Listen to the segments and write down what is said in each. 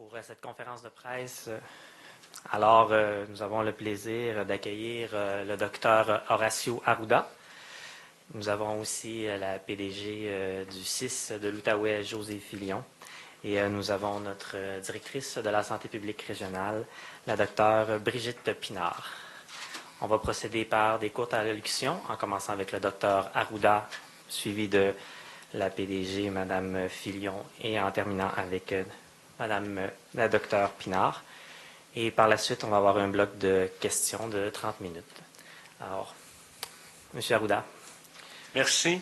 pour cette conférence de presse. Alors, nous avons le plaisir d'accueillir le docteur Horacio Arruda. Nous avons aussi la PDG du CIS de l'Outaouais, Josée Filion. Et nous avons notre directrice de la santé publique régionale, la docteure Brigitte Pinard. On va procéder par des courtes allocutions, en commençant avec le docteur Arruda, suivi de la PDG, Mme Filion, et en terminant avec Mme la docteure Pinard. Et par la suite, on va avoir un bloc de questions de 30 minutes. Alors, M. Arruda. Merci.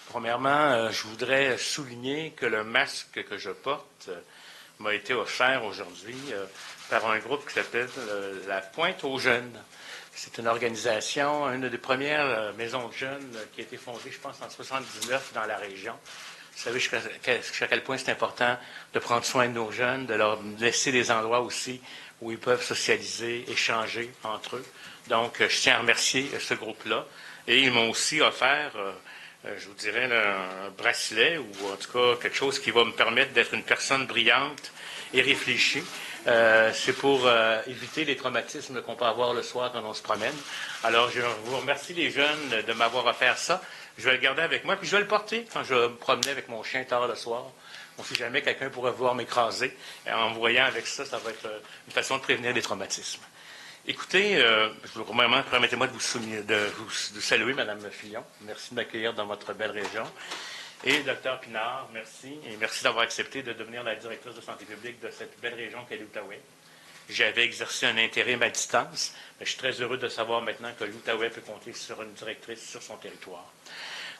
Premièrement, je voudrais souligner que le masque que je porte m'a été offert aujourd'hui par un groupe qui s'appelle la Pointe aux Jeunes. C'est une organisation, une des premières maisons de jeunes qui a été fondée, je pense, en 1979 dans la région. Vous savez jusqu'à quel point c'est important de prendre soin de nos jeunes, de leur laisser des endroits aussi où ils peuvent socialiser, échanger entre eux. Donc, je tiens à remercier ce groupe-là. Et ils m'ont aussi offert, je vous dirais, un bracelet ou en tout cas quelque chose qui va me permettre d'être une personne brillante et réfléchie. C'est pour éviter les traumatismes qu'on peut avoir le soir quand on se promène. Alors, je vous remercie les jeunes de m'avoir offert ça. Je vais le garder avec moi, puis je vais le porter quand je vais me promener avec mon chien tard le soir. On ne sait jamais, quelqu'un pourrait vouloir m'écraser. En me voyant avec ça, ça va être une façon de prévenir des traumatismes. Écoutez, permettez-moi de vous saluer, Mme Filion. Merci de m'accueillir dans votre belle région. Et Dr Pinard, merci. Et merci d'avoir accepté de devenir la directrice de santé publique de cette belle région qu'est l'Outaouais. J'avais exercé un intérim à distance, mais je suis très heureux de savoir maintenant que l'Outaouais peut compter sur une directrice sur son territoire.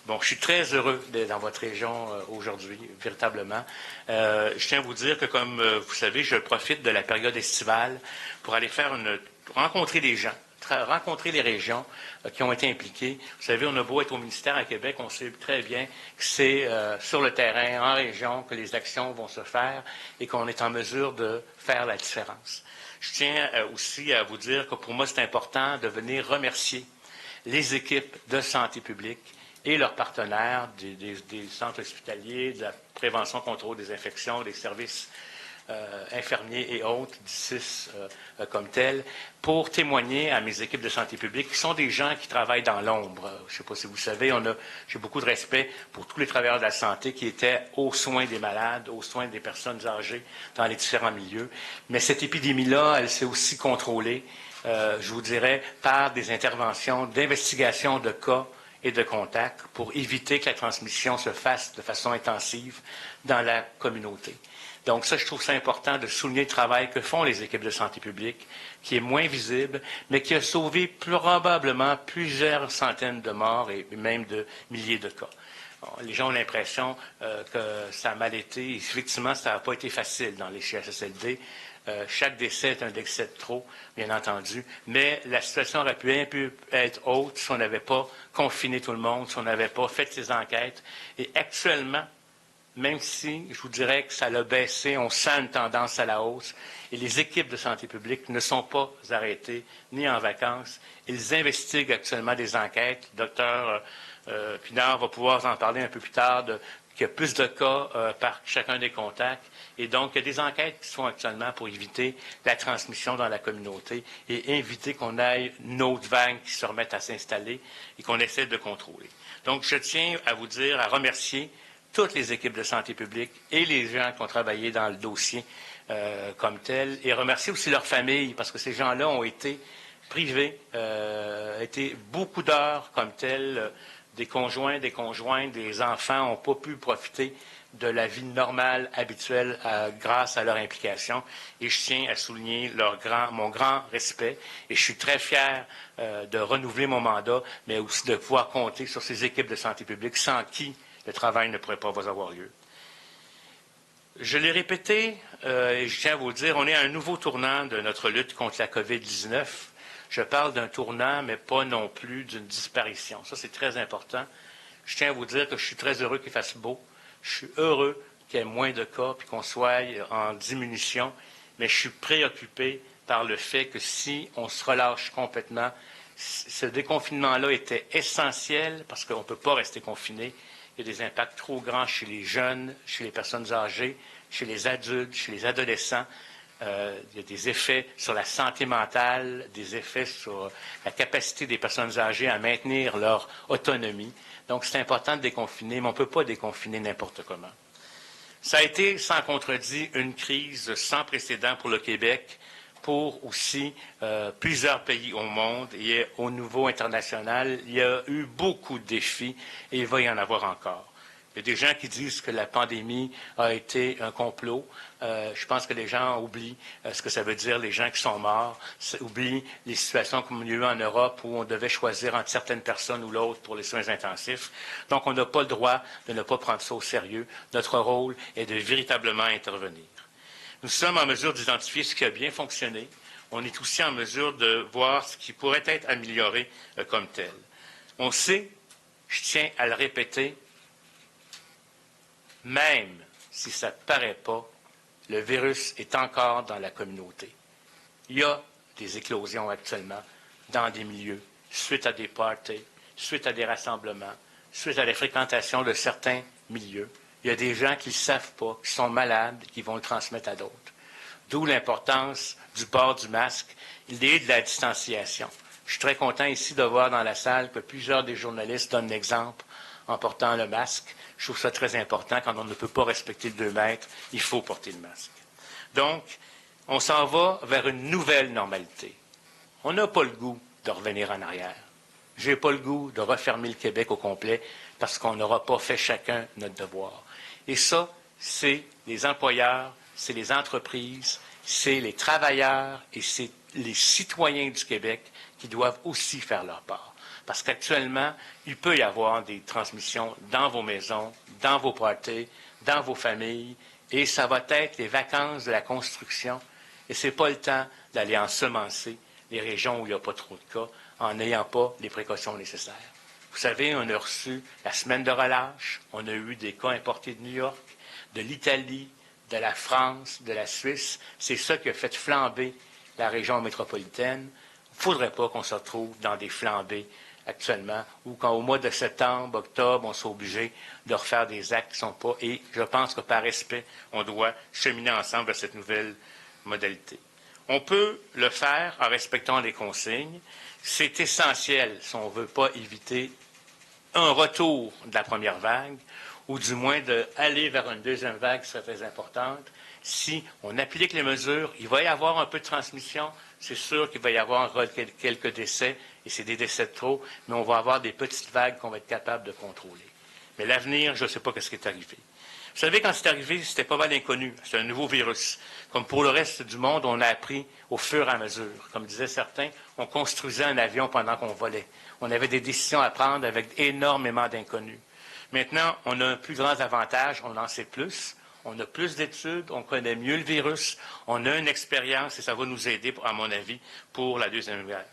Bon, je suis très heureux d'être dans votre région aujourd'hui, véritablement. Je tiens à vous dire que, comme vous savez, je profite de la période estivale pour aller rencontrer les gens, rencontrer les régions qui ont été impliquées. Vous savez, on a beau être au ministère à Québec, on sait très bien que c'est sur le terrain, en région, que les actions vont se faire et qu'on est en mesure de faire la différence. Je tiens aussi à vous dire que pour moi, c'est important de venir remercier les équipes de santé publique et leurs partenaires des centres hospitaliers, de la prévention, contrôle des infections, des services infirmiers et autres, du CIS comme tel, pour témoigner à mes équipes de santé publique, qui sont des gens qui travaillent dans l'ombre. Je ne sais pas si vous savez, j'ai beaucoup de respect pour tous les travailleurs de la santé qui étaient aux soins des malades, aux soins des personnes âgées dans les différents milieux. Mais cette épidémie-là, elle s'est aussi contrôlée, je vous dirais, par des interventions d'investigation de cas et de contacts pour éviter que la transmission se fasse de façon intensive dans la communauté. Donc ça, je trouve ça important de souligner le travail que font les équipes de santé publique, qui est moins visible, mais qui a sauvé probablement plusieurs centaines de morts et même de milliers de cas. Les gens ont l'impression que ça a mal été. Effectivement, ça n'a pas été facile dans les CHSLD. Chaque décès est un décès de trop, bien entendu, mais la situation aurait pu être autre si on n'avait pas confiné tout le monde, si on n'avait pas fait ces enquêtes. Et actuellement, même si je vous dirais que ça l'a baissé, on sent une tendance à la hausse, et les équipes de santé publique ne sont pas arrêtées ni en vacances. Ils investiguent actuellement des enquêtes. Le docteur Pinard va pouvoir en parler un peu plus tard, qu'il y a plus de cas par chacun des contacts. Et donc, il y a des enquêtes qui se font actuellement pour éviter la transmission dans la communauté et éviter qu'on ait une autre vague qui se remette à s'installer et qu'on essaie de contrôler. Donc, je tiens à vous dire, à remercier toutes les équipes de santé publique et les gens qui ont travaillé dans le dossier comme tel, et remercier aussi leurs familles, parce que ces gens-là ont été privés, été beaucoup d'heures comme tel, des conjoints, des conjointes, des enfants n'ont pas pu profiter de la vie normale, habituelle, grâce à leur implication. Et je tiens à souligner mon grand respect. Et je suis très fier de renouveler mon mandat, mais aussi de pouvoir compter sur ces équipes de santé publique sans qui le travail ne pourrait pas avoir lieu. Je l'ai répété, et je tiens à vous le dire, on est à un nouveau tournant de notre lutte contre la COVID-19. Je parle d'un tournant, mais pas non plus d'une disparition. Ça, c'est très important. Je tiens à vous dire que je suis très heureux qu'il fasse beau. Je suis heureux qu'il y ait moins de cas puis qu'on soit en diminution. Mais je suis préoccupé par le fait que si on se relâche complètement, ce déconfinement-là était essentiel parce qu'on ne peut pas rester confiné. Il y a des impacts trop grands chez les jeunes, chez les personnes âgées, chez les adultes, chez les adolescents. Il y a des effets sur la santé mentale, des effets sur la capacité des personnes âgées à maintenir leur autonomie. Donc, c'est important de déconfiner, mais on ne peut pas déconfiner n'importe comment. Ça a été, sans contredit, une crise sans précédent pour le Québec, pour aussi plusieurs pays au monde et au niveau international. Il y a eu beaucoup de défis et il va y en avoir encore. Il y a des gens qui disent que la pandémie a été un complot. Je pense que les gens oublient ce que ça veut dire, les gens qui sont morts, oublient les situations comme il y a eu en Europe où on devait choisir entre certaines personnes ou l'autre pour les soins intensifs. Donc, on n'a pas le droit de ne pas prendre ça au sérieux. Notre rôle est de véritablement intervenir. Nous sommes en mesure d'identifier ce qui a bien fonctionné. On est aussi en mesure de voir ce qui pourrait être amélioré comme tel. On sait, je tiens à le répéter, même si ça ne paraît pas, le virus est encore dans la communauté. Il y a des éclosions actuellement dans des milieux, suite à des parties, suite à des rassemblements, suite à la fréquentation de certains milieux. Il y a des gens qui ne savent pas, qui sont malades, qui vont le transmettre à d'autres. D'où l'importance du port du masque et de la distanciation. Je suis très content ici de voir dans la salle que plusieurs des journalistes donnent l'exemple en portant le masque. Je trouve ça très important. Quand on ne peut pas respecter le 2 mètres, il faut porter le masque. Donc, on s'en va vers une nouvelle normalité. On n'a pas le goût de revenir en arrière. Je n'ai pas le goût de refermer le Québec au complet parce qu'on n'aura pas fait chacun notre devoir. Et ça, c'est les employeurs, c'est les entreprises, c'est les travailleurs et c'est les citoyens du Québec qui doivent aussi faire leur part. Parce qu'actuellement, il peut y avoir des transmissions dans vos maisons, dans vos parties, dans vos familles, et ça va être les vacances de la construction. Et ce n'est pas le temps d'aller ensemencer les régions où il n'y a pas trop de cas, en n'ayant pas les précautions nécessaires. Vous savez, on a reçu la semaine de relâche, on a eu des cas importés de New York, de l'Italie, de la France, de la Suisse. C'est ça qui a fait flamber la région métropolitaine. Il ne faudrait pas qu'on se retrouve dans des flambées actuellement, ou quand au mois de septembre, octobre, on soit obligé de refaire des actes qui ne sont pas. Et je pense que par respect, on doit cheminer ensemble vers cette nouvelle modalité. On peut le faire en respectant les consignes. C'est essentiel si on ne veut pas éviter un retour de la première vague, ou du moins d'aller vers une deuxième vague qui serait très importante. Si on applique les mesures, il va y avoir un peu de transmission. C'est sûr qu'il va y avoir quelques décès, et c'est des décès de trop, mais on va avoir des petites vagues qu'on va être capable de contrôler. Mais l'avenir, je ne sais pas ce qui est arrivé. Vous savez, quand c'est arrivé, c'était pas mal inconnu. C'est un nouveau virus. Comme pour le reste du monde, on a appris au fur et à mesure. Comme disaient certains, on construisait un avion pendant qu'on volait. On avait des décisions à prendre avec énormément d'inconnus. Maintenant, on a un plus grand avantage, on en sait plus. On a plus d'études, on connaît mieux le virus, on a une expérience et ça va nous aider, à mon avis, pour la deuxième vague.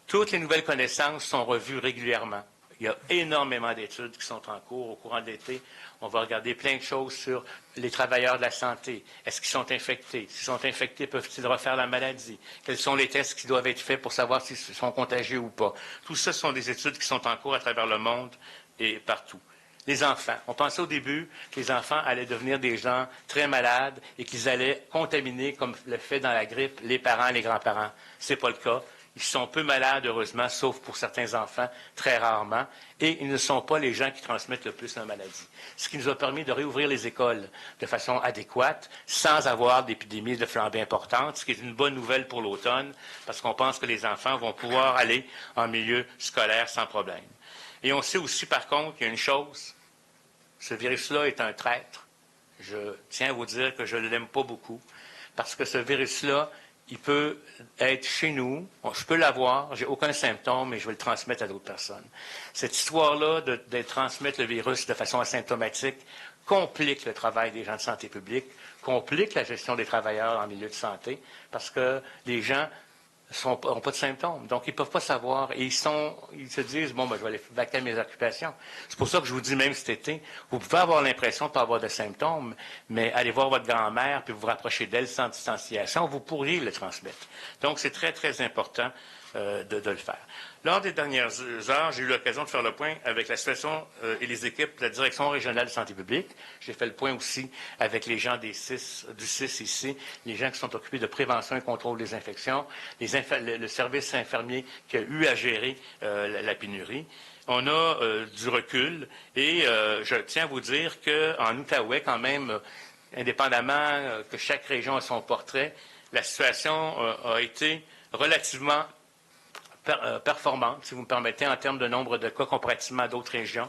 Toutes les nouvelles connaissances sont revues régulièrement. Il y a énormément d'études qui sont en cours au courant de l'été. On va regarder plein de choses sur les travailleurs de la santé. Est-ce qu'ils sont infectés? S'ils sont infectés, peuvent-ils refaire la maladie? Quels sont les tests qui doivent être faits pour savoir s'ils sont contagieux ou pas? Tout ça sont des études qui sont en cours à travers le monde et partout. Les enfants. On pensait au début que les enfants allaient devenir des gens très malades et qu'ils allaient contaminer, comme le fait dans la grippe, les parents et les grands-parents. Ce n'est pas le cas. Ils sont peu malades, heureusement, sauf pour certains enfants, très rarement, et ils ne sont pas les gens qui transmettent le plus la maladie. Ce qui nous a permis de réouvrir les écoles de façon adéquate, sans avoir d'épidémies de flambée importantes, ce qui est une bonne nouvelle pour l'automne, parce qu'on pense que les enfants vont pouvoir aller en milieu scolaire sans problème. Et on sait aussi, par contre, qu'il y a une chose, ce virus-là est un traître. Je tiens à vous dire que je ne l'aime pas beaucoup, parce que ce virus-là, il peut être chez nous, je peux l'avoir, j'ai aucun symptôme, mais je vais le transmettre à d'autres personnes. Cette histoire-là de transmettre le virus de façon asymptomatique complique le travail des gens de santé publique, complique la gestion des travailleurs en milieu de santé, parce que les gens n'ont pas de symptômes. Donc, ils ne peuvent pas savoir. Et ils se disent, bon, ben, je vais aller vaquer à mes occupations. C'est pour ça que je vous dis, même cet été, vous pouvez avoir l'impression de ne pas avoir de symptômes, mais allez voir votre grand-mère, puis vous vous rapprochez d'elle sans distanciation, vous pourriez le transmettre. Donc, c'est très, très important de le faire. Lors des dernières heures, j'ai eu l'occasion de faire le point avec la situation et les équipes de la Direction régionale de santé publique. J'ai fait le point aussi avec les gens du CIS ici, les gens qui sont occupés de prévention et contrôle des infections, le service infirmier qui a eu à gérer la pénurie. On a du recul et je tiens à vous dire qu'en Outaouais, quand même, indépendamment que chaque région a son portrait, la situation a été relativement performante, si vous me permettez, en termes de nombre de cas comparativement à d'autres régions.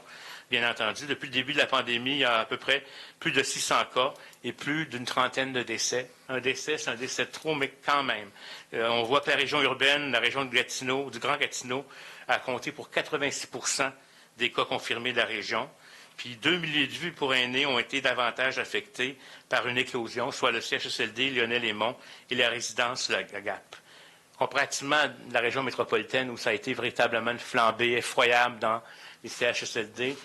Bien entendu, depuis le début de la pandémie, il y a à peu près plus de 600 cas et plus d'une trentaine de décès. Un décès, c'est un décès de trop, mais quand même. On voit que la région urbaine, la région de Gatineau, du Grand Gatineau, a compté pour 86% des cas confirmés de la région. Puis 2 milliers de vues pour aînés ont été davantage affectés par une éclosion, soit le CHSLD Lionel-Aymon et la résidence La Gap. Comparativement à la région métropolitaine où ça a été véritablement une flambée effroyable dans les CHSLD, il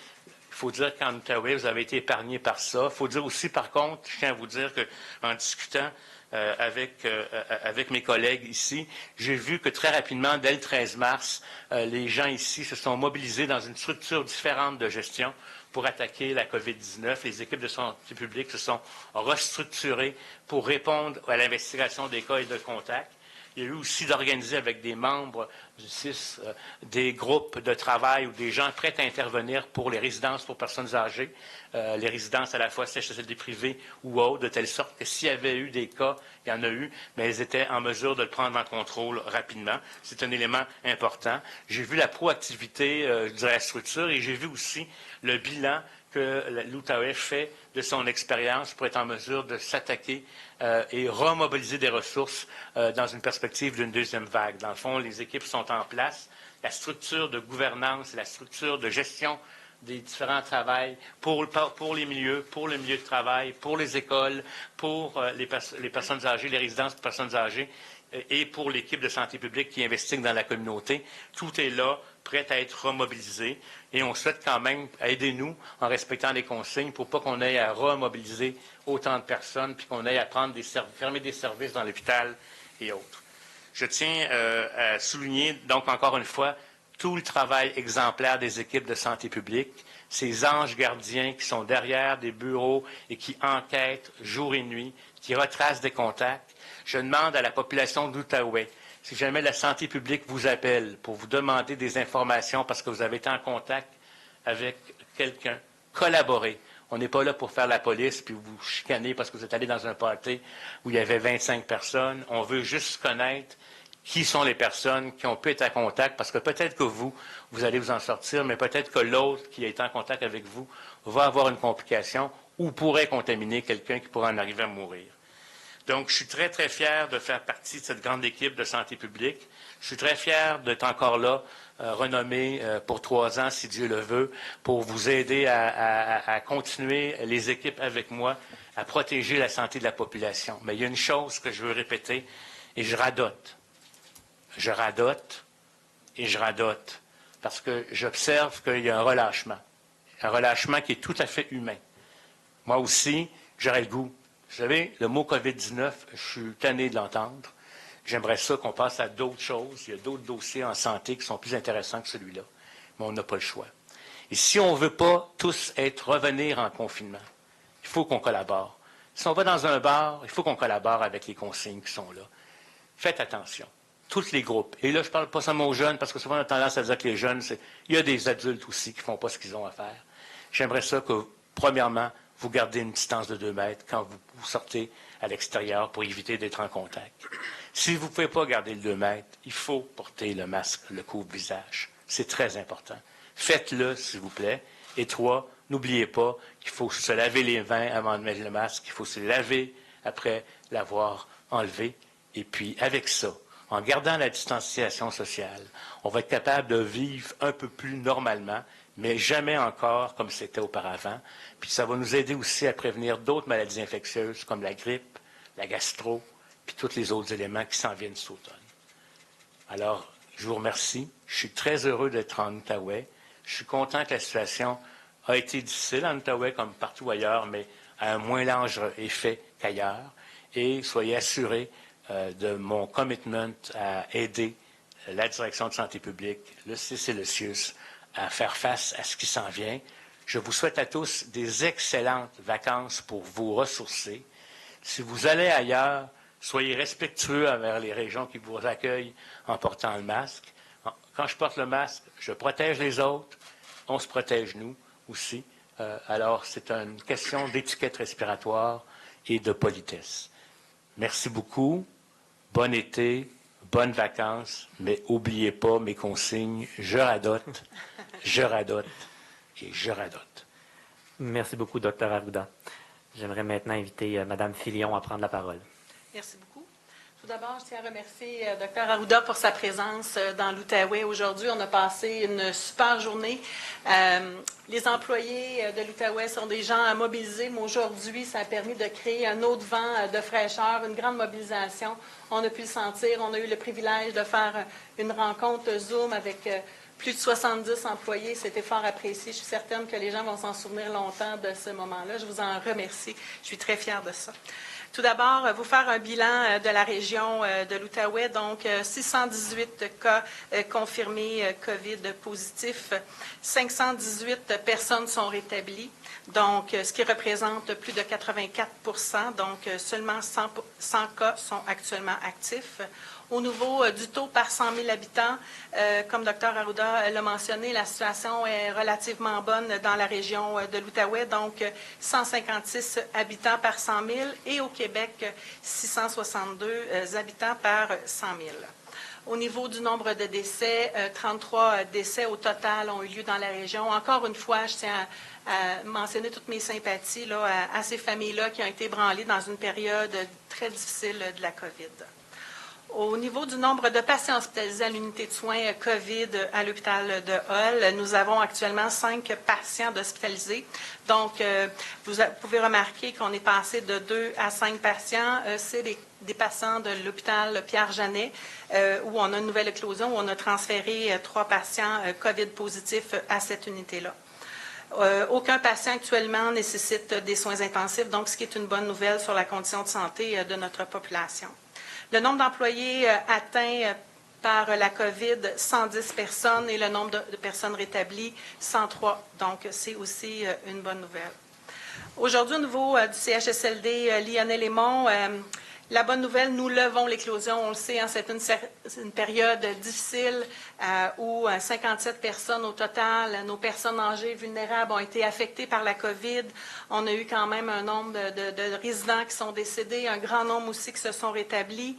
faut dire qu'en Outaouais, vous avez été épargné par ça. Il faut dire aussi, par contre, je tiens à vous dire qu'en discutant avec mes collègues ici, j'ai vu que très rapidement, dès le 13 mars, les gens ici se sont mobilisés dans une structure différente de gestion pour attaquer la COVID-19. Les équipes de santé publique se sont restructurées pour répondre à l'investigation des cas et de contacts. Il y a eu aussi d'organiser avec des membres du CIS des groupes de travail ou des gens prêts à intervenir pour les résidences pour personnes âgées, les résidences à la fois CHSLD privées ou autres, de telle sorte que s'il y avait eu des cas, il y en a eu, mais elles étaient en mesure de le prendre en contrôle rapidement. C'est un élément important. J'ai vu la proactivité de la structure et j'ai vu aussi le bilan que l'Outaouais fait de son expérience pour être en mesure de s'attaquer et remobiliser des ressources dans une perspective d'une deuxième vague. Dans le fond, les équipes sont en place. La structure de gouvernance, la structure de gestion des différents travails pour les milieux, pour le milieu de travail, pour les écoles, pour les personnes âgées, les résidences de personnes âgées et pour l'équipe de santé publique qui investit dans la communauté. Tout est là, prêt à être remobilisé. Et on souhaite quand même aider nous en respectant les consignes pour pas qu'on ait à remobiliser autant de personnes puis qu'on ait à fermer des services dans l'hôpital et autres. Je tiens à souligner, donc, encore une fois, tout le travail exemplaire des équipes de santé publique, ces anges gardiens qui sont derrière des bureaux et qui enquêtent jour et nuit, qui retracent des contacts. Je demande à la population d'Outaouais, si jamais la santé publique vous appelle pour vous demander des informations parce que vous avez été en contact avec quelqu'un, collaborez. On n'est pas là pour faire la police puis vous chicaner parce que vous êtes allé dans un party où il y avait 25 personnes. On veut juste connaître qui sont les personnes qui ont pu être en contact, parce que peut-être que vous allez vous en sortir, mais peut-être que l'autre qui a été en contact avec vous va avoir une complication ou pourrait contaminer quelqu'un qui pourrait en arriver à mourir. Donc, je suis très, très fier de faire partie de cette grande équipe de santé publique. Je suis très fier d'être encore là, renommé pour 3 ans, si Dieu le veut, pour vous aider à continuer les équipes avec moi, à protéger la santé de la population. Mais il y a une chose que je veux répéter, et je radote. Je radote et je radote parce que j'observe qu'il y a un relâchement qui est tout à fait humain. Moi aussi, j'aurais le goût. Vous savez, le mot COVID-19, je suis tanné de l'entendre. J'aimerais ça qu'on passe à d'autres choses. Il y a d'autres dossiers en santé qui sont plus intéressants que celui-là, mais on n'a pas le choix. Et si on ne veut pas tous revenir en confinement, il faut qu'on collabore. Si on va dans un bar, il faut qu'on collabore avec les consignes qui sont là. Faites attention. Tous les groupes. Et là, je ne parle pas seulement aux jeunes, parce que souvent on a tendance à dire que les jeunes, il y a des adultes aussi qui ne font pas ce qu'ils ont à faire. J'aimerais ça que, premièrement, vous gardez une distance de 2 mètres quand vous sortez à l'extérieur pour éviter d'être en contact. Si vous ne pouvez pas garder le 2 mètres, il faut porter le masque, le couvre-visage. C'est très important. Faites-le, s'il vous plaît. Et 3, n'oubliez pas qu'il faut se laver les mains avant de mettre le masque. Il faut se laver après l'avoir enlevé. Et puis, avec ça, en gardant la distanciation sociale, on va être capable de vivre un peu plus normalement, mais jamais encore comme c'était auparavant. Puis ça va nous aider aussi à prévenir d'autres maladies infectieuses comme la grippe, la gastro, puis tous les autres éléments qui s'en viennent cet automne. Alors, je vous remercie. Je suis très heureux d'être en Outaouais. Je suis content que la situation a été difficile en Outaouais comme partout ailleurs, mais à un moins large effet qu'ailleurs. Et soyez assurés de mon commitment à aider la Direction de santé publique, le CIS et le CIUS à faire face à ce qui s'en vient. Je vous souhaite à tous des excellentes vacances pour vous ressourcer. Si vous allez ailleurs, soyez respectueux envers les régions qui vous accueillent en portant le masque. Quand je porte le masque, je protège les autres, on se protège nous aussi. Alors, c'est une question d'étiquette respiratoire et de politesse. Merci beaucoup, bon été, bonnes vacances, mais n'oubliez pas mes consignes, je radote et je radote. Merci beaucoup, Dr. Arruda. J'aimerais maintenant inviter Mme Filion à prendre la parole. Merci beaucoup. Tout d'abord, je tiens à remercier Dr. Arruda pour sa présence dans l'Outaouais aujourd'hui. On a passé une super journée. Les employés de l'Outaouais sont des gens mobilisés, mais aujourd'hui, ça a permis de créer un autre vent de fraîcheur, une grande mobilisation. On a pu le sentir. On a eu le privilège de faire une rencontre Zoom avec plus de 70 employés. C'était fort apprécié. Je suis certaine que les gens vont s'en souvenir longtemps de ce moment-là. Je vous en remercie. Je suis très fière de ça. Tout d'abord, vous faire un bilan de la région de l'Outaouais. Donc, 618 cas confirmés COVID positifs. 518 personnes sont rétablies, donc ce qui représente plus de 84 %. Donc, seulement 100 cas sont actuellement actifs. Au niveau du taux par 100 000 habitants, comme Dr. Arruda l'a mentionné, la situation est relativement bonne dans la région de l'Outaouais, donc 156 habitants par 100 000 et au Québec, 662 habitants par 100 000. Au niveau du nombre de décès, 33 décès au total ont eu lieu dans la région. Encore une fois, je tiens à mentionner toutes mes sympathies là, à ces familles-là qui ont été ébranlées dans une période très difficile de la COVID. Au niveau du nombre de patients hospitalisés à l'unité de soins COVID à l'hôpital de Hull, nous avons actuellement 5 patients hospitalisés. Donc, vous pouvez remarquer qu'on est passé de 2 à 5 patients. C'est des patients de l'hôpital Pierre-Janet où on a une nouvelle éclosion, où on a transféré 3 patients COVID positifs à cette unité-là. Aucun patient actuellement nécessite des soins intensifs, donc ce qui est une bonne nouvelle sur la condition de santé de notre population. Le nombre d'employés atteints par la COVID, 110 personnes, et le nombre de personnes rétablies, 103. Donc, c'est aussi une bonne nouvelle. Aujourd'hui, au niveau du CHSLD Lionel-Aymon, la bonne nouvelle, nous levons l'éclosion. On le sait, hein, c'est une période difficile où 57 personnes au total, nos personnes âgées vulnérables ont été affectées par la COVID. On a eu quand même un nombre de résidents qui sont décédés, un grand nombre aussi qui se sont rétablis.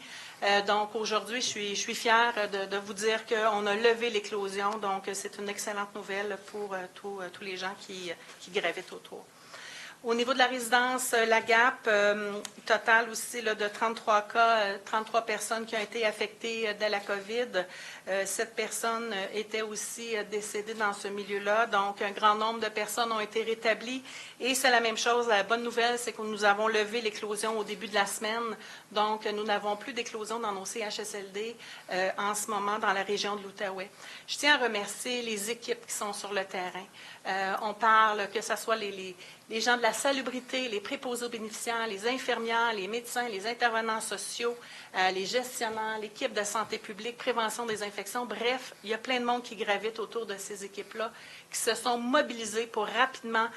Donc aujourd'hui, je suis fière de vous dire qu'on a levé l'éclosion. Donc c'est une excellente nouvelle pour tous les gens qui gravitent autour. Au niveau de la résidence La Gap, total aussi là, de 33 cas, 33 personnes qui ont été affectées de la COVID. 7 personnes étaient aussi décédées dans ce milieu-là. Donc, un grand nombre de personnes ont été rétablies. Et c'est la même chose. La bonne nouvelle, c'est que nous avons levé l'éclosion au début de la semaine. Donc, nous n'avons plus d'éclosion dans nos CHSLD en ce moment dans la région de l'Outaouais. Je tiens à remercier les équipes qui sont sur le terrain. On parle que ce soit les gens de la salubrité, les préposés aux bénéficiaires, les infirmières, les médecins, les intervenants sociaux, les gestionnaires, l'équipe de santé publique, prévention des infections. Bref, il y a plein de monde qui gravite autour de ces équipes-là, qui se sont mobilisés pour rapidement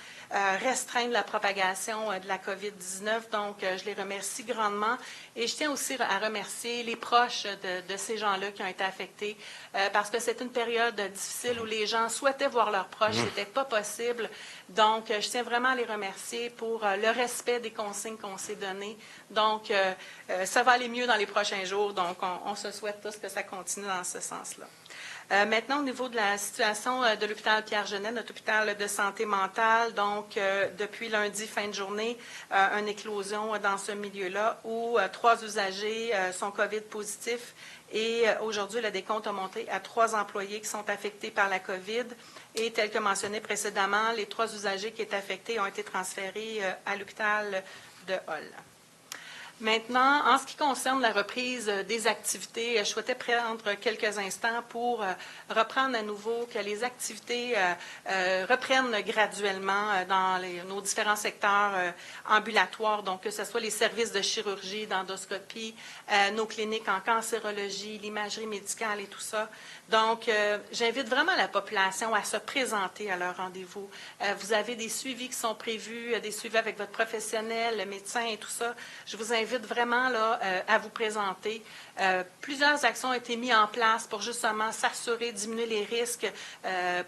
restreindre la propagation de la COVID-19. Donc, je les remercie grandement. Et je tiens aussi à remercier les proches de ces gens-là qui ont été affectés, parce que c'est une période difficile où les gens souhaitaient voir leurs proches, c'était pas possible. Donc, je tiens vraiment à les remercier pour le respect des consignes qu'on s'est données. Donc, ça va aller mieux dans les prochains jours. Donc, on se souhaite tous que ça continue dans ce sens-là. Maintenant, au niveau de la situation de l'hôpital Pierre-Janet, notre hôpital de santé mentale, donc depuis lundi, fin de journée, une éclosion dans ce milieu-là où 3 usagers sont COVID positifs et aujourd'hui, le décompte a monté à 3 employés qui sont affectés par la COVID et tel que mentionné précédemment, les 3 usagers qui étaient affectés ont été transférés à l'hôpital de Hull. Maintenant, en ce qui concerne la reprise des activités, je souhaitais prendre quelques instants pour reprendre à nouveau que les activités reprennent graduellement dans nos différents secteurs ambulatoires, donc que ce soit les services de chirurgie, d'endoscopie, nos cliniques en cancérologie, l'imagerie médicale et tout ça. Donc, j'invite vraiment la population à se présenter à leur rendez-vous. Vous avez des suivis qui sont prévus, des suivis avec votre professionnel, le médecin et tout ça. Je vous invite vraiment là, à vous présenter. Plusieurs actions ont été mises en place pour justement s'assurer, diminuer les risques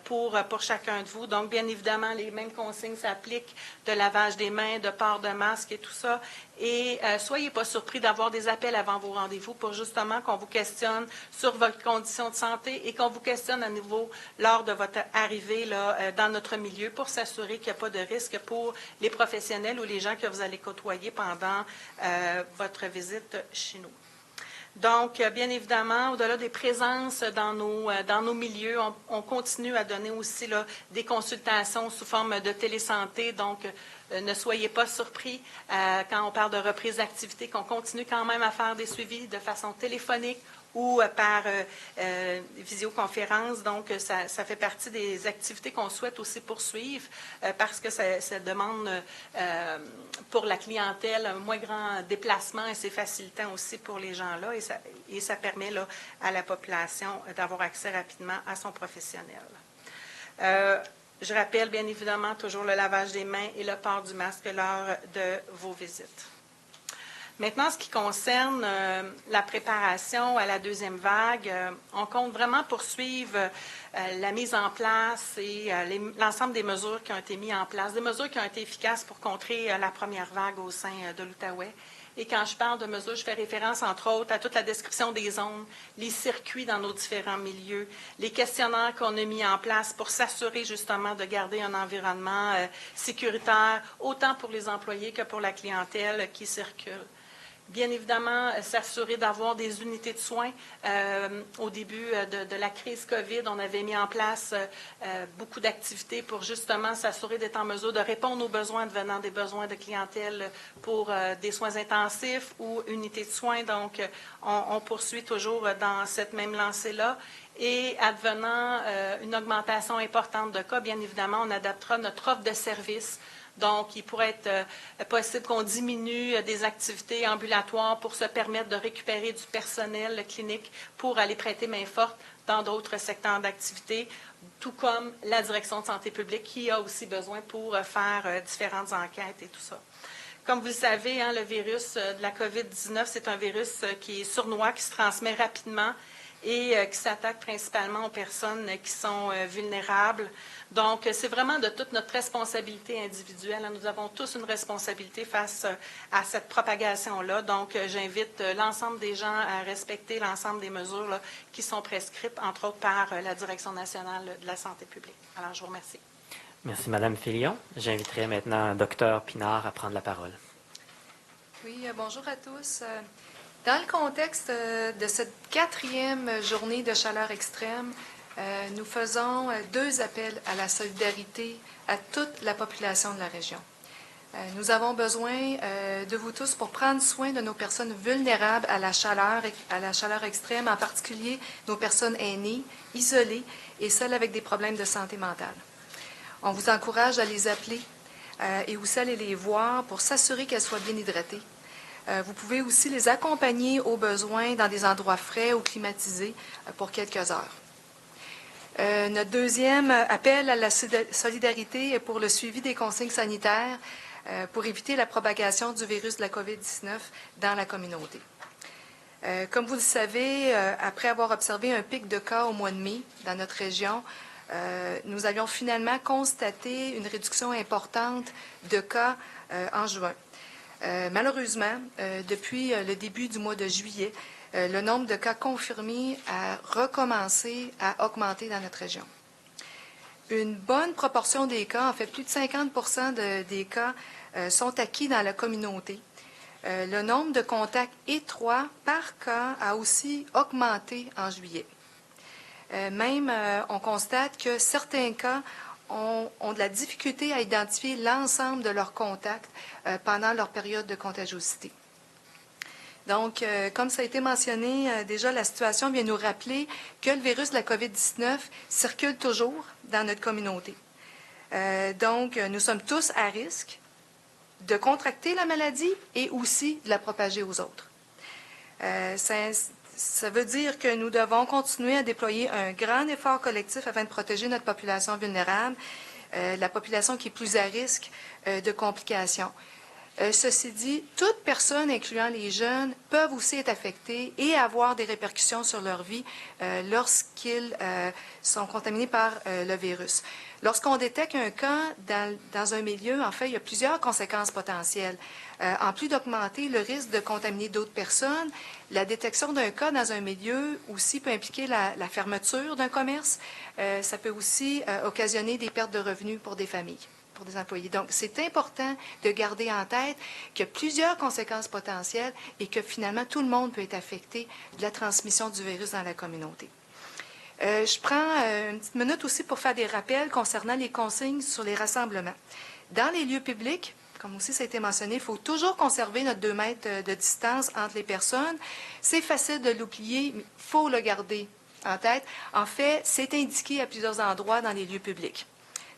pour chacun de vous. Donc, bien évidemment, les mêmes consignes s'appliquent de lavage des mains, de port de masque et tout ça. Et soyez pas surpris d'avoir des appels avant vos rendez-vous pour justement qu'on vous questionne sur votre condition de santé et qu'on vous questionne à nouveau lors de votre arrivée là, dans notre milieu pour s'assurer qu'il n'y a pas de risque pour les professionnels ou les gens que vous allez côtoyer pendant votre visite chez nous. Donc, bien évidemment, au-delà des présences dans nos milieux, on continue à donner aussi là, des consultations sous forme de télésanté. Donc, ne soyez pas surpris quand on parle de reprise d'activité, qu'on continue quand même à faire des suivis de façon téléphonique ou par visioconférence. Donc, ça fait partie des activités qu'on souhaite aussi poursuivre parce que ça demande pour la clientèle un moins grand déplacement et c'est facilitant aussi pour les gens-là et ça permet là, à la population d'avoir accès rapidement à son professionnel. Je rappelle bien évidemment toujours le lavage des mains et le port du masque lors de vos visites. Maintenant, ce qui concerne la préparation à la deuxième vague, on compte vraiment poursuivre la mise en place et l'ensemble des mesures qui ont été mises en place, des mesures qui ont été efficaces pour contrer la première vague au sein de l'Outaouais. Et quand je parle de mesures, je fais référence, entre autres, à toute la description des zones, les circuits dans nos différents milieux, les questionnaires qu'on a mis en place pour s'assurer justement de garder un environnement sécuritaire, autant pour les employés que pour la clientèle qui circule. Bien évidemment, s'assurer d'avoir des unités de soins. Au début de la crise COVID, on avait mis en place beaucoup d'activités pour justement s'assurer d'être en mesure de répondre aux besoins devenant des besoins de clientèle pour des soins intensifs ou unités de soins. Donc, on poursuit toujours dans cette même lancée-là. Et advenant une augmentation importante de cas, bien évidemment, on adaptera notre offre de services. Donc, il pourrait être possible qu'on diminue des activités ambulatoires pour se permettre de récupérer du personnel clinique pour aller prêter main forte dans d'autres secteurs d'activité, tout comme la direction de santé publique qui a aussi besoin pour faire différentes enquêtes et tout ça. Comme vous le savez, le virus de la COVID-19, c'est un virus qui est sournois, qui se transmet rapidement et qui s'attaque principalement aux personnes qui sont vulnérables. Donc, c'est vraiment de toute notre responsabilité individuelle. Nous avons tous une responsabilité face à cette propagation-là. Donc, j'invite l'ensemble des gens à respecter l'ensemble des mesures là, qui sont prescrites, entre autres par la Direction nationale de la santé publique. Alors, je vous remercie. Merci, Mme Filion. J'inviterai maintenant Dr Pinard à prendre la parole. Oui, bonjour à tous. Dans le contexte de cette 4e journée de chaleur extrême, nous faisons 2 appels à la solidarité à toute la population de la région. Nous avons besoin de vous tous pour prendre soin de nos personnes vulnérables à la chaleur extrême, en particulier nos personnes aînées, isolées et celles avec des problèmes de santé mentale. On vous encourage à les appeler et aussi à aller les voir pour s'assurer qu'elles soient bien hydratées. Vous pouvez aussi les accompagner au besoin dans des endroits frais ou climatisés pour quelques heures. Notre deuxième appel à la solidarité est pour le suivi des consignes sanitaires pour éviter la propagation du virus de la COVID-19 dans la communauté. Comme vous le savez, après avoir observé un pic de cas au mois de mai dans notre région, nous avions finalement constaté une réduction importante de cas en juin. Malheureusement, depuis le début du mois de juillet, le nombre de cas confirmés a recommencé à augmenter dans notre région. Une bonne proportion des cas, en fait plus de 50% des cas, sont acquis dans la communauté. Le nombre de contacts étroits par cas a aussi augmenté en juillet. Même, on constate que certains cas ont de la difficulté à identifier l'ensemble de leurs contacts pendant leur période de contagiosité. Donc, comme ça a été mentionné, déjà, la situation vient nous rappeler que le virus de la COVID-19 circule toujours dans notre communauté. Donc, nous sommes tous à risque de contracter la maladie et aussi de la propager aux autres. Ça veut dire que nous devons continuer à déployer un grand effort collectif afin de protéger notre population vulnérable, la population qui est plus à risque de complications. Ceci dit, toute personne, incluant les jeunes, peuvent aussi être affectées et avoir des répercussions sur leur vie lorsqu'ils sont contaminés par le virus. Lorsqu'on détecte un cas dans un milieu, en fait, il y a plusieurs conséquences potentielles. En plus d'augmenter le risque de contaminer d'autres personnes, la détection d'un cas dans un milieu aussi peut impliquer la fermeture d'un commerce. Ça peut aussi occasionner des pertes de revenus pour des familles, pour des employés. Donc, c'est important de garder en tête qu'il y a plusieurs conséquences potentielles et que finalement, tout le monde peut être affecté de la transmission du virus dans la communauté. Je prends une petite minute aussi pour faire des rappels concernant les consignes sur les rassemblements. Dans les lieux publics, comme aussi ça a été mentionné, il faut toujours conserver notre 2 mètres de distance entre les personnes. C'est facile de l'oublier, mais il faut le garder en tête. En fait, c'est indiqué à plusieurs endroits dans les lieux publics.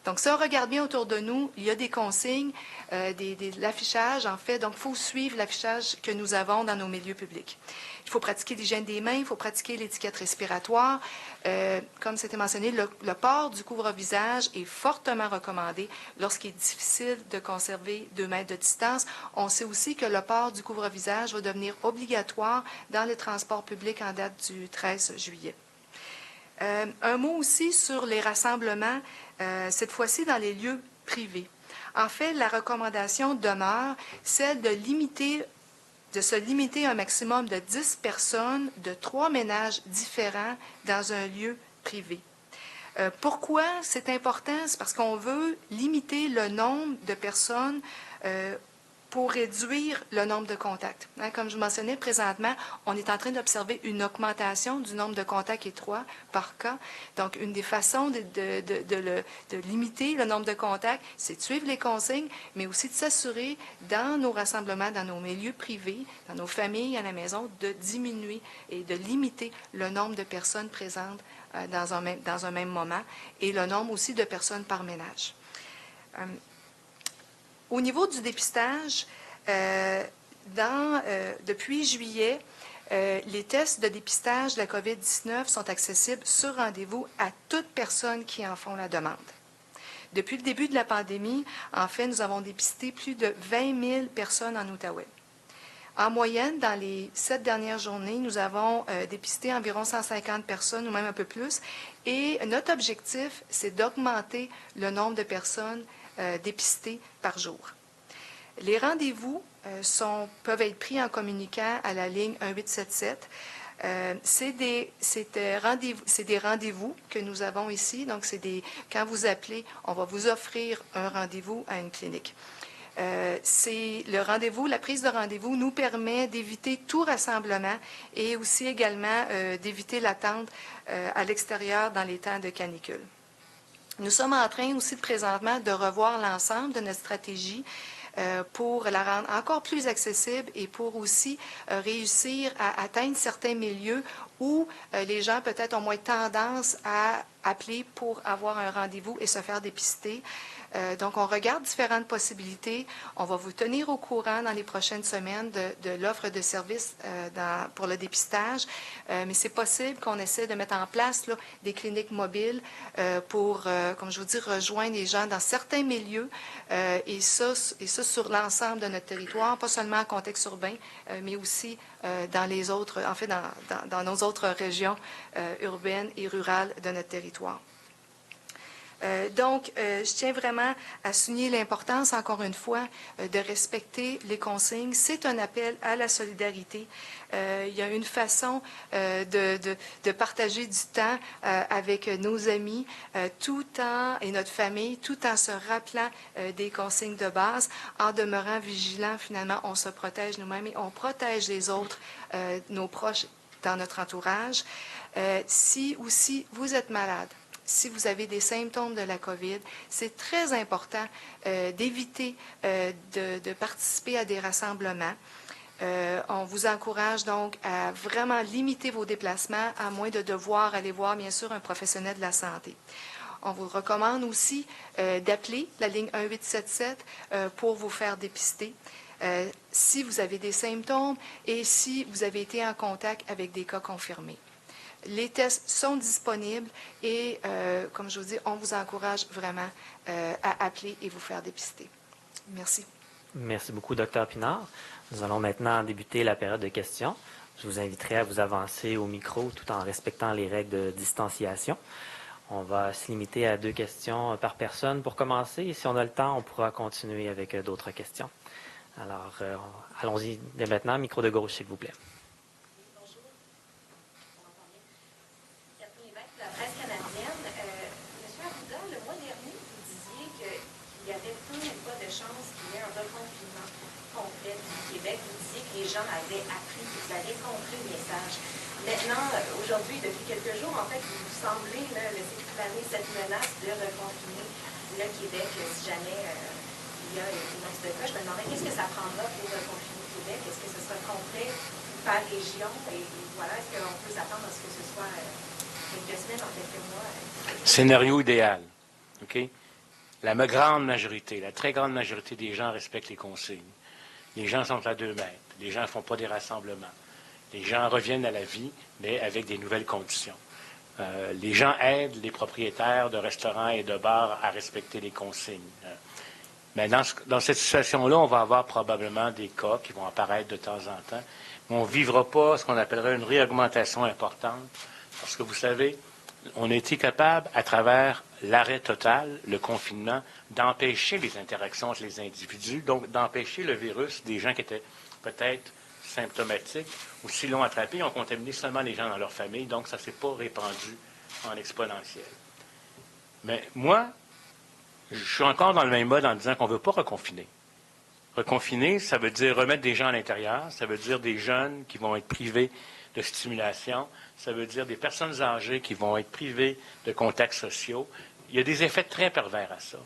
Donc, si on regarde bien autour de nous, il y a des consignes, l'affichage, en fait. Donc, il faut suivre l'affichage que nous avons dans nos milieux publics. Il faut pratiquer l'hygiène des mains, il faut pratiquer l'étiquette respiratoire. Comme c'était mentionné, le port du couvre-visage est fortement recommandé lorsqu'il est difficile de conserver 2 mètres de distance. On sait aussi que le port du couvre-visage va devenir obligatoire dans les transports publics en date du 13 juillet. Un mot aussi sur les rassemblements, cette fois-ci dans les lieux privés. En fait, la recommandation demeure celle de se limiter à un maximum de 10 personnes de 3 ménages différents dans un lieu privé. Pourquoi c'est important? C'est parce qu'on veut limiter le nombre de personnes pour réduire le nombre de contacts. Comme je mentionnais présentement, on est en train d'observer une augmentation du nombre de contacts étroits par cas. Donc, une des façons de limiter le nombre de contacts, c'est de suivre les consignes, mais aussi de s'assurer dans nos rassemblements, dans nos milieux privés, dans nos familles, à la maison, de diminuer et de limiter le nombre de personnes présentes dans un même moment et le nombre aussi de personnes par ménage. Au niveau du dépistage, depuis juillet, les tests de dépistage de la COVID-19 sont accessibles sur rendez-vous à toute personne qui en font la demande. Depuis le début de la pandémie, en fait, nous avons dépisté plus de 20 000 personnes en Outaouais. En moyenne, dans les 7 dernières journées, nous avons dépisté environ 150 personnes ou même un peu plus. Et notre objectif, c'est d'augmenter le nombre de personnes dépistées par jour. Les rendez-vous peuvent être pris en communiquant à la ligne 1877. C'est des rendez-vous que nous avons ici. Donc, quand vous appelez, on va vous offrir un rendez-vous à une clinique. Le rendez-vous, la prise de rendez-vous nous permet d'éviter tout rassemblement et aussi également d'éviter l'attente à l'extérieur dans les temps de canicule. Nous sommes en train aussi présentement de revoir l'ensemble de notre stratégie pour la rendre encore plus accessible et pour aussi réussir à atteindre certains milieux où les gens peut-être ont moins tendance à appeler pour avoir un rendez-vous et se faire dépister. Donc, on regarde différentes possibilités. On va vous tenir au courant dans les prochaines semaines de l'offre de services pour le dépistage. Mais c'est possible qu'on essaie de mettre en place des cliniques mobiles pour, comme je vous dis, rejoindre les gens dans certains milieux et ça sur l'ensemble de notre territoire, pas seulement en contexte urbain, mais aussi dans les autres, en fait, dans nos autres régions urbaines et rurales de notre territoire. Donc, je tiens vraiment à souligner l'importance, encore une fois, de respecter les consignes. C'est un appel à la solidarité. Il y a une façon de partager du temps avec nos amis et notre famille, tout en se rappelant des consignes de base. En demeurant vigilants, finalement, on se protège nous-mêmes et on protège les autres, nos proches dans notre entourage. Si aussi vous êtes malade, si vous avez des symptômes de la COVID, c'est très important d'éviter de participer à des rassemblements. On vous encourage donc à vraiment limiter vos déplacements, à moins de devoir aller voir, bien sûr, un professionnel de la santé. On vous recommande aussi d'appeler la ligne 1877 pour vous faire dépister si vous avez des symptômes et si vous avez été en contact avec des cas confirmés. Les tests sont disponibles et, comme je vous dis, on vous encourage vraiment à appeler et vous faire dépister. Merci. Merci beaucoup, Dr. Pinard. Nous allons maintenant débuter la période de questions. Je vous inviterai à vous avancer au micro tout en respectant les règles de distanciation. On va se limiter à 2 questions par personne pour commencer. Et si on a le temps, on pourra continuer avec d'autres questions. Alors, allons-y dès maintenant. Micro de gauche, s'il vous plaît. Bonjour. On m'entend bien? Catherine Lévesque de la presse canadienne. Monsieur Arruda, le mois dernier, vous disiez qu'il y avait peu ou pas de chances qu'il y ait un reconfinement complet du Québec. Vous disiez que les gens avaient appris, que vous aviez compris le message. Maintenant, aujourd'hui, depuis quelques jours, en fait, vous semblez laisser planer cette menace de reconfiner le Québec si jamais il y a une masse de cas. Je me demandais qu'est-ce que ça prendra pour reconfiner le Québec. Est-ce que ce sera complet par région? Et voilà, est-ce qu'on peut s'attendre à ce que ce soit quelques semaines, en quelques mois? Scénario idéal. OK? La grande majorité, la très grande majorité des gens respectent les consignes. Les gens sont à 2 mètres. Les gens ne font pas des rassemblements. Les gens reviennent à la vie, mais avec des nouvelles conditions. Les gens aident les propriétaires de restaurants et de bars à respecter les consignes. Mais dans cette situation-là, on va avoir probablement des cas qui vont apparaître de temps en temps. Mais on ne vivra pas ce qu'on appellerait une réaugmentation importante. Parce que vous savez, on a été capable, à travers l'arrêt total, le confinement, d'empêcher les interactions entre les individus, donc d'empêcher le virus des gens qui étaient peut-être symptomatiques ou si l'ont attrapé, ont contaminé seulement les gens dans leur famille, donc ça ne s'est pas répandu en exponentiel. Mais moi, je suis encore dans le même mode en disant qu'on ne veut pas reconfiner. Reconfiner, ça veut dire remettre des gens à l'intérieur, ça veut dire des jeunes qui vont être privés de stimulation, ça veut dire des personnes âgées qui vont être privées de contacts sociaux. Il y a des effets très pervers à ça.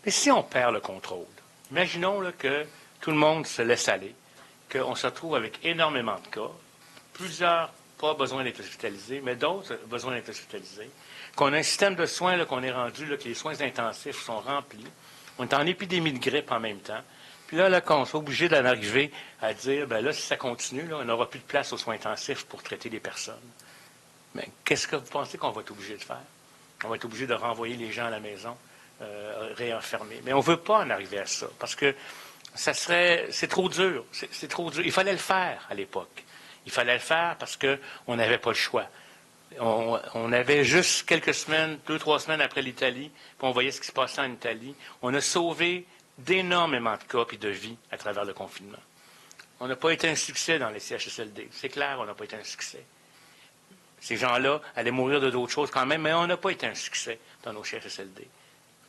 Mais si on perd le contrôle, imaginons là, que tout le monde se laisse aller, qu'on se retrouve avec énormément de cas, plusieurs pas besoin d'être hospitalisés, mais d'autres besoin d'être hospitalisés, qu'on a un système de soins là, qu'on est rendu, là, que les soins intensifs sont remplis, on est en épidémie de grippe en même temps, puis là qu'on soit obligé d'en arriver à dire, bien là, si ça continue, là, on n'aura plus de place aux soins intensifs pour traiter les personnes. Mais qu'est-ce que vous pensez qu'on va être obligé de faire? On va être obligé de renvoyer les gens à la maison, réenfermés. Mais on ne veut pas en arriver à ça, parce que c'est trop dur. C'est trop dur. Il fallait le faire à l'époque. Il fallait le faire parce qu'on n'avait pas le choix. On avait juste quelques semaines, 2-3 semaines après l'Italie, puis on voyait ce qui se passait en Italie. On a sauvé d'énormément de cas et de vies à travers le confinement. On n'a pas été un succès dans les CHSLD. C'est clair, on n'a pas été un succès. Ces gens-là allaient mourir de d'autres choses quand même, mais on n'a pas été un succès dans nos CHSLD.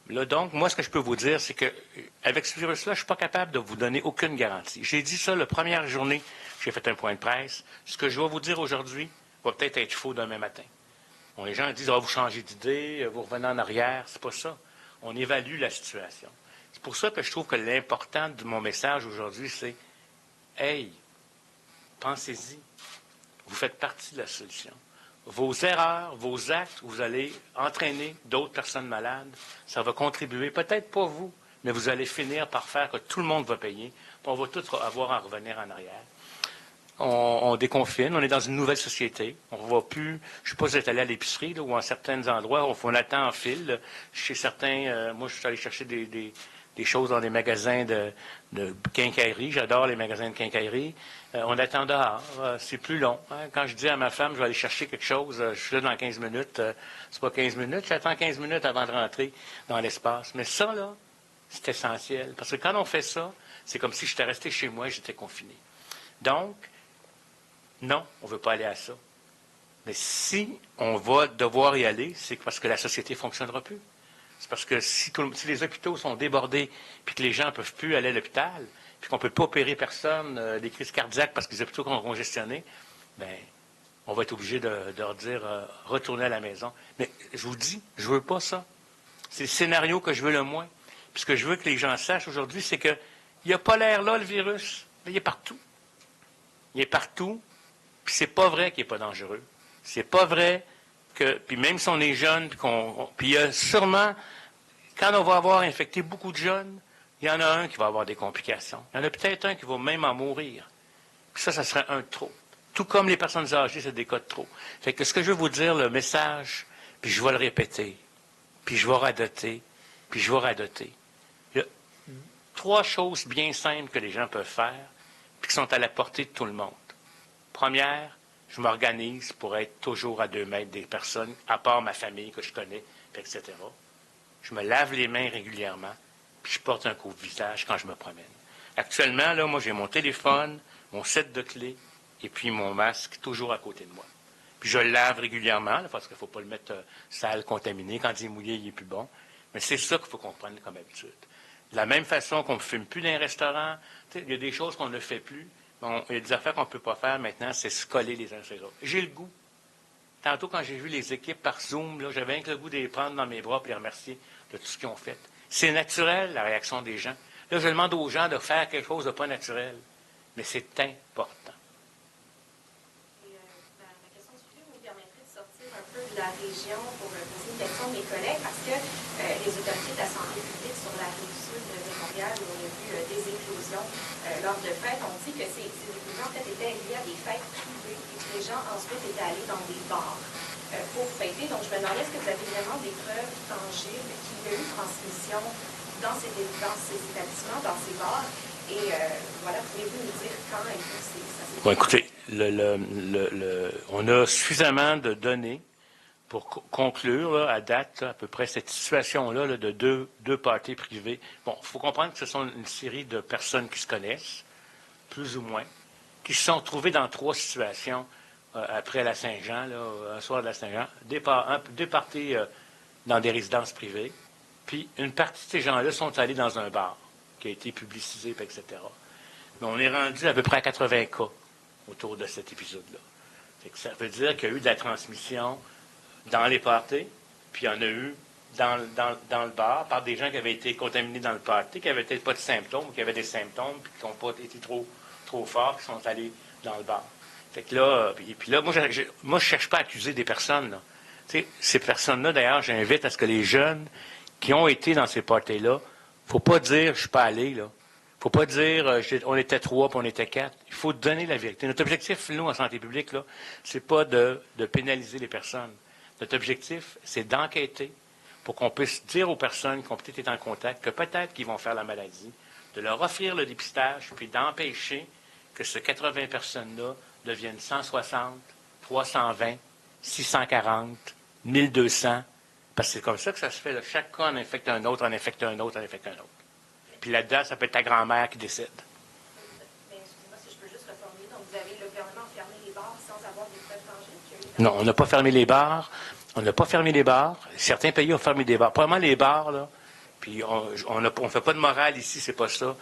Là, donc, moi, ce que je peux vous dire, c'est qu'avec ce virus-là, je ne suis pas capable de vous donner aucune garantie. J'ai dit ça la première journée que j'ai fait un point de presse. Ce que je vais vous dire aujourd'hui va peut-être être faux demain matin. Bon, les gens disent, vous changez d'idée, vous revenez en arrière. C'est pas ça. On évalue la situation. C'est pour ça que je trouve que l'important de mon message aujourd'hui, c'est hey, pensez-y. Vous faites partie de la solution. Vos erreurs, vos actes, vous allez entraîner d'autres personnes malades. Ça va contribuer, peut-être pas vous, mais vous allez finir par faire que tout le monde va payer. Puis on va tous avoir à revenir en arrière. On déconfine, on est dans une nouvelle société. On ne va plus, je ne sais pas si vous êtes allé à l'épicerie, là, ou en certains endroits, on attend en file. Chez certains, moi je suis allé chercher des choses dans des magasins de quincaillerie. J'adore les magasins de quincaillerie. On attend dehors. C'est plus long. Hein. Quand je dis à ma femme, je vais aller chercher quelque chose, je suis là dans 15 minutes. C'est pas 15 minutes. J'attends 15 minutes avant de rentrer dans l'espace. Mais ça, là, c'est essentiel. Parce que quand on fait ça, c'est comme si j'étais resté chez moi et j'étais confiné. Donc, non, on ne veut pas aller à ça. Mais si on va devoir y aller, c'est parce que la société ne fonctionnera plus. C'est parce que si les hôpitaux sont débordés, puis que les gens ne peuvent plus aller à l'hôpital, puis qu'on ne peut pas opérer personne, des crises cardiaques parce que les hôpitaux sont congestionnés, bien, on va être obligé de leur dire retournez à la maison. Mais je vous dis, je ne veux pas ça. C'est le scénario que je veux le moins. Puis ce que je veux que les gens sachent aujourd'hui, c'est qu'il n'y a pas l'air là, le virus. Il est partout. il est partout, puis c'est pas vrai qu'il n'est pas dangereux. C'est pas vrai que, puis même si on est jeune, puis il y a sûrement, quand on va avoir infecté beaucoup de jeunes, il y en a un qui va avoir des complications. Il y en a peut-être un qui va même en mourir. Puis ça serait un de trop. Tout comme les personnes âgées, c'est des cas de trop. Fait que ce que je veux vous dire, le message, puis je vais le répéter, puis je vais radoter, puis je vais radoter. Il y a 3 choses bien simples que les gens peuvent faire, puis qui sont à la portée de tout le monde. Première, je m'organise pour être toujours à 2 mètres des personnes, à part ma famille que je connais, etc. Je me lave les mains régulièrement, puis je porte un couvre-visage quand je me promène. Actuellement, là, moi, j'ai mon téléphone, mon set de clés, et puis mon masque toujours à côté de moi. Puis je le lave régulièrement, là, parce qu'il ne faut pas le mettre sale, contaminé. Quand il est mouillé, il n'est plus bon. Mais c'est ça qu'il faut qu'on prenne comme habitude. De la même façon qu'on ne fume plus dans les restaurants, il y a des choses qu'on ne fait plus. Bon, il y a des affaires qu'on ne peut pas faire maintenant, c'est se coller les uns sur les autres. J'ai le goût. Tantôt, quand j'ai vu les équipes par Zoom, là, j'avais rien que le goût de les prendre dans mes bras et les remercier de tout ce qu'ils ont fait. C'est naturel, la réaction des gens. Là, je demande aux gens de faire quelque chose de pas naturel. Mais c'est important. Et, ma question suivante vous permettrait de sortir un peu de la région pour poser une question de mes collègues, parce que les autorités de la santé publique sur la rive sud de Montréal, où on a vu des éclosions lors de fêtes, ont dit que ces éclosions en fait étaient liées à des fêtes privées et que les gens ensuite étaient allés dans des bars pour fêter. Donc, je me demandais, est-ce que vous avez vraiment des preuves tangibles qu'il y a eu transmission dans ces établissements, dans ces bars? Et voilà, pouvez-vous nous dire quand et où ça s'est Bon, écoutez, on a suffisamment de données pour conclure là, à date là, à peu près cette situation-là là, de deux parties privées. Bon, il faut comprendre que ce sont une série de personnes qui se connaissent, plus ou moins, qui se sont trouvées dans 3 situations après la Saint-Jean, là, un soir de la Saint-Jean, deux parties dans des résidences privées, puis une partie de ces gens-là sont allés dans un bar qui a été publicisé, etc. Mais on est rendu à peu près à 80 cas autour de cet épisode-là. Ça veut dire qu'il y a eu de la transmission dans les parties, puis il y en a eu dans le bar par des gens qui avaient été contaminés dans le party, qui n'avaient peut-être pas de symptômes, ou qui avaient des symptômes, puis qui n'ont pas été trop forts, qui sont allés dans le bar. Fait que là, puis là, moi, je ne cherche pas à accuser des personnes. Là. Ces personnes-là, d'ailleurs, j'invite à ce que les jeunes qui ont été dans ces parties-là, il ne faut pas dire « je ne suis pas allé », là. Il ne faut pas dire on était 3 puis on était 4. Il faut donner la vérité. Notre objectif, nous, en santé publique, là, c'est pas de pénaliser les personnes. Notre objectif, c'est d'enquêter pour qu'on puisse dire aux personnes qui ont peut-être été en contact que peut-être qu'ils vont faire la maladie, de leur offrir le dépistage, puis d'empêcher que ces 80 personnes-là deviennent 160, 320, 640, 1200, parce que c'est comme ça que ça se fait. Là. Chaque cas en infecte un autre, en infecte un autre, en infecte un autre. Puis là-dedans, ça peut être ta grand-mère qui décède. Mais excusez-moi si je peux juste reformuler. Donc, vous avez le gouvernement fermé les bars sans avoir des preuves tangibles? Non, on n'a pas fermé les bars. On n'a pas fermé les bars. Certains pays ont fermé des bars. Probablement les bars, là. Puis on ne fait pas de morale ici, c'est pas ça.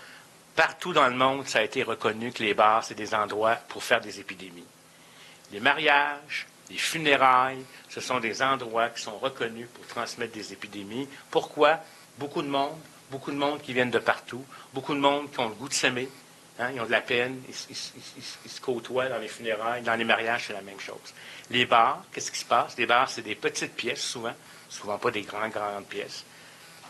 Partout dans le monde, ça a été reconnu que les bars, c'est des endroits pour faire des épidémies. Les mariages, les funérailles, ce sont des endroits qui sont reconnus pour transmettre des épidémies. Pourquoi? Beaucoup de monde qui viennent de partout, beaucoup de monde qui ont le goût de s'aimer, hein, ils ont de la peine, ils se côtoient dans les funérailles, dans les mariages, c'est la même chose. Les bars, qu'est-ce qui se passe? Les bars, c'est des petites pièces, souvent pas des grandes pièces.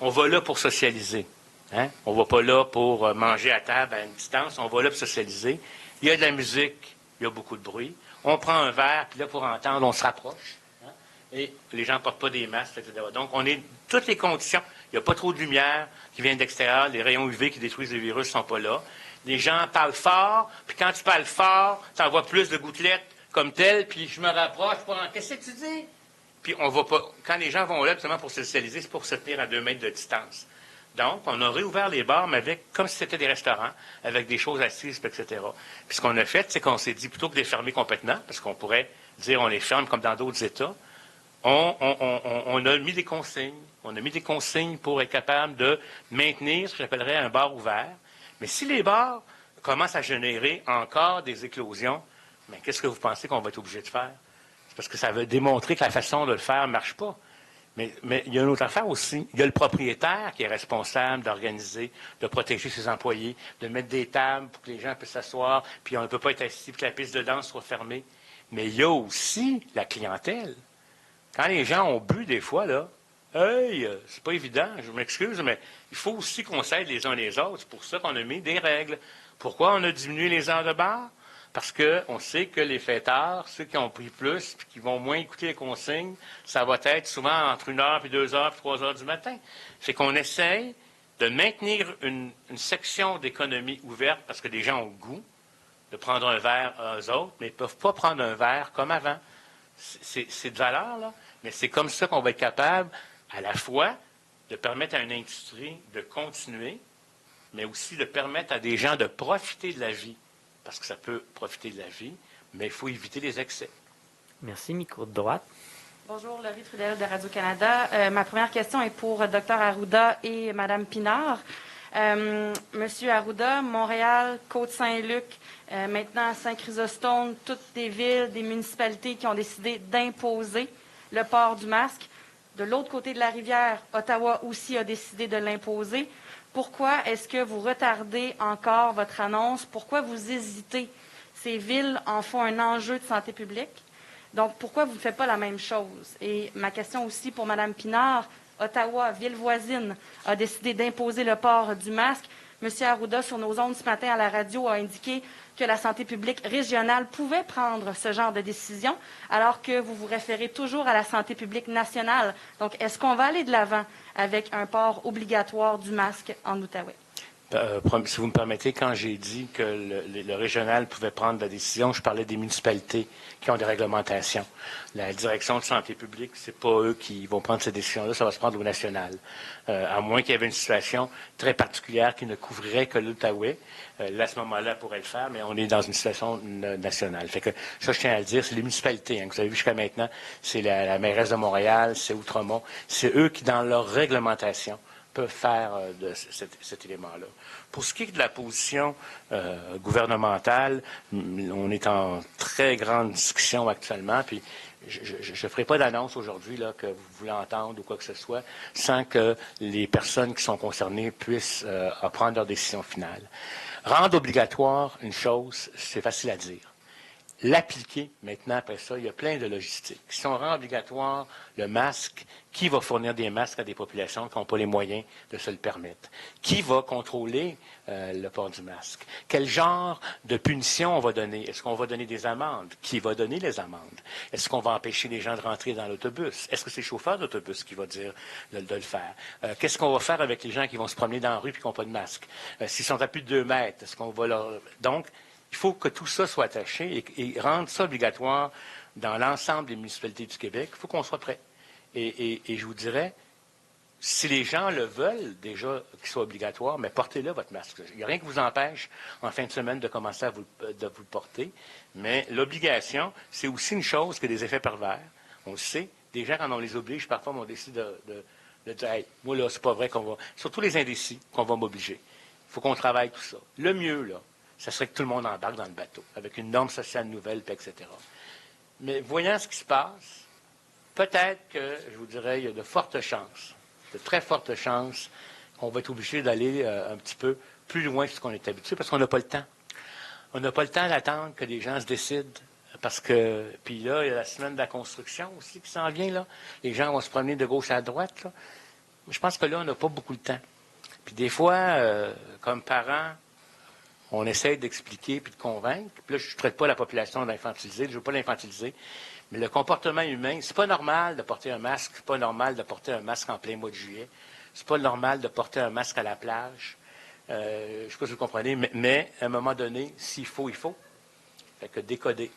On va là pour socialiser. Hein? On ne va pas là pour manger à table à une distance, on va là pour socialiser. Il y a de la musique, il y a beaucoup de bruit. On prend un verre, puis là, pour entendre, on se rapproche. Hein? Et les gens ne portent pas des masques, etc. Donc, on est toutes les conditions. Il n'y a pas trop de lumière qui vient d'extérieur. Les rayons UV qui détruisent les virus ne sont pas là. Les gens parlent fort, puis quand tu parles fort, tu envoies plus de gouttelettes comme tel, puis je me rapproche pour en... Qu'est-ce que tu dis? Puis on va pas... Quand les gens vont là, justement, pour socialiser, c'est pour se tenir à 2 mètres de distance. Donc, on a réouvert les bars, mais comme si c'était des restaurants, avec des choses assises, etc. Puis ce qu'on a fait, c'est qu'on s'est dit, plutôt que de les fermer complètement, parce qu'on pourrait dire on les ferme comme dans d'autres États, on a mis des consignes. On a mis des consignes pour être capable de maintenir ce que j'appellerais un bar ouvert. Mais si les bars commencent à générer encore des éclosions, mais qu'est-ce que vous pensez qu'on va être obligé de faire? C'est parce que ça veut démontrer que la façon de le faire ne marche pas. Mais il y a une autre affaire aussi. Il y a le propriétaire qui est responsable d'organiser, de protéger ses employés, de mettre des tables pour que les gens puissent s'asseoir, puis on ne peut pas être assis pour que la piste de danse soit fermée. Mais il y a aussi la clientèle. Quand les gens ont bu des fois, là, hey, c'est pas évident, je m'excuse, mais il faut aussi qu'on s'aide les uns les autres. C'est pour ça qu'on a mis des règles. Pourquoi on a diminué les heures de bar? Parce qu'on sait que les fêtards, ceux qui ont pris plus puis qui vont moins écouter les consignes, ça va être souvent entre 1 heure, puis 2 heures, puis 3 heures du matin. C'est qu'on essaye de maintenir une section d'économie ouverte parce que les gens ont le goût de prendre un verre eux autres, mais ils ne peuvent pas prendre un verre comme avant. C'est de valeur, là, mais c'est comme ça qu'on va être capable, à la fois, de permettre à une industrie de continuer, mais aussi de permettre à des gens de profiter de la vie. Parce que ça peut profiter de la vie, mais il faut éviter les excès. Merci. Micro de droite. Bonjour, Laurie Trudel de Radio-Canada. Ma première question est pour Dr Arruda et Mme Pinard. Monsieur Arruda, Montréal, Côte-Saint-Luc, maintenant Saint-Chrysostome, toutes des villes, des municipalités qui ont décidé d'imposer le port du masque. De l'autre côté de la rivière, Ottawa aussi a décidé de l'imposer. Pourquoi est-ce que vous retardez encore votre annonce? Pourquoi vous hésitez? Ces villes en font un enjeu de santé publique. Donc, pourquoi vous ne faites pas la même chose? Et ma question aussi pour Mme Pinard, Ottawa, ville voisine, a décidé d'imposer le port du masque. M. Arruda, sur nos ondes ce matin à la radio, a indiqué que la santé publique régionale pouvait prendre ce genre de décision, alors que vous vous référez toujours à la santé publique nationale. Donc, est-ce qu'on va aller de l'avant avec un port obligatoire du masque en Outaouais? Si vous me permettez, quand j'ai dit que le régional pouvait prendre la décision, je parlais des municipalités qui ont des réglementations. La direction de santé publique, c'est pas eux qui vont prendre cette décision-là, ça va se prendre au national. À moins qu'il y avait une situation très particulière qui ne couvrirait que l'Outaouais. Là, à ce moment-là, pourrait le faire, mais on est dans une situation nationale. Fait que ça, je tiens à le dire, c'est les municipalités. Vous avez vu jusqu'à maintenant, c'est la mairesse de Montréal, c'est Outremont. C'est eux qui, dans leur réglementation, peuvent faire de cet élément-là. Pour ce qui est de la position gouvernementale, on est en très grande discussion actuellement, puis je ne ferai pas d'annonce aujourd'hui là, que vous voulez entendre ou quoi que ce soit, sans que les personnes qui sont concernées puissent prendre leur décision finale. Rendre obligatoire une chose, c'est facile à dire. L'appliquer, maintenant, après ça, il y a plein de logistique. Si on rend obligatoire le masque, qui va fournir des masques à des populations qui n'ont pas les moyens de se le permettre? Qui va contrôler le port du masque? Quel genre de punition on va donner? Est-ce qu'on va donner des amendes? Qui va donner les amendes? Est-ce qu'on va empêcher les gens de rentrer dans l'autobus? Est-ce que c'est le chauffeur d'autobus qui va dire de le faire? Qu'est-ce qu'on va faire avec les gens qui vont se promener dans la rue et qui n'ont pas de masque? S'ils sont à plus de 2 mètres, est-ce qu'on va leur... Donc, il faut que tout ça soit attaché et rendre ça obligatoire dans l'ensemble des municipalités du Québec. Il faut qu'on soit prêt. Et je vous dirais, si les gens le veulent déjà qu'il soit obligatoire, mais portez-le, votre masque. Il n'y a rien qui vous empêche, en fin de semaine, de commencer à vous le porter. Mais l'obligation, c'est aussi une chose qui a des effets pervers. On le sait. Des gens, quand on les oblige, parfois, on décide de dire, hey, moi, là, c'est pas vrai qu'on va... Surtout les indécis, qu'on va m'obliger. Il faut qu'on travaille tout ça. Le mieux, là, ça serait que tout le monde embarque dans le bateau, avec une norme sociale nouvelle, etc. Mais voyant ce qui se passe, peut-être que, je vous dirais, il y a de fortes chances, de très fortes chances, qu'on va être obligé d'aller un petit peu plus loin que ce qu'on est habitué, parce qu'on n'a pas le temps. On n'a pas le temps d'attendre que les gens se décident, parce que, puis là, il y a la semaine de la construction aussi qui s'en vient, là. Les gens vont se promener de gauche à droite, là. Je pense que là, on n'a pas beaucoup de temps. Puis des fois, comme parents, on essaie d'expliquer puis de convaincre. Puis là, je ne traite pas la population d'infantiliser, je ne veux pas l'infantiliser. Mais le comportement humain, c'est pas normal de porter un masque, c'est pas normal de porter un masque en plein mois de juillet. C'est pas normal de porter un masque à la plage. Je ne sais pas si vous comprenez, mais à un moment donné, s'il faut, il faut. Fait que décoder.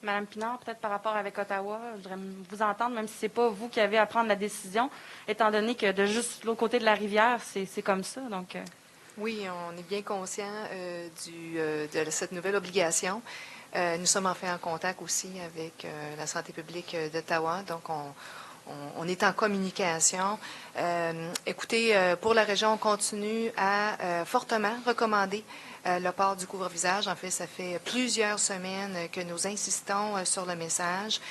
Mme Pinard, peut-être par rapport avec Ottawa, je voudrais vous entendre, même si ce n'est pas vous qui avez à prendre la décision, étant donné que de juste l'autre côté de la rivière, c'est comme ça. Donc, Oui, on est bien conscient de cette nouvelle obligation. Nous sommes en fait en contact aussi avec la santé publique d'Ottawa, donc on est en communication. Écoutez, pour la région, on continue à fortement recommander le port du couvre-visage. En fait, ça fait plusieurs semaines que nous insistons sur le message.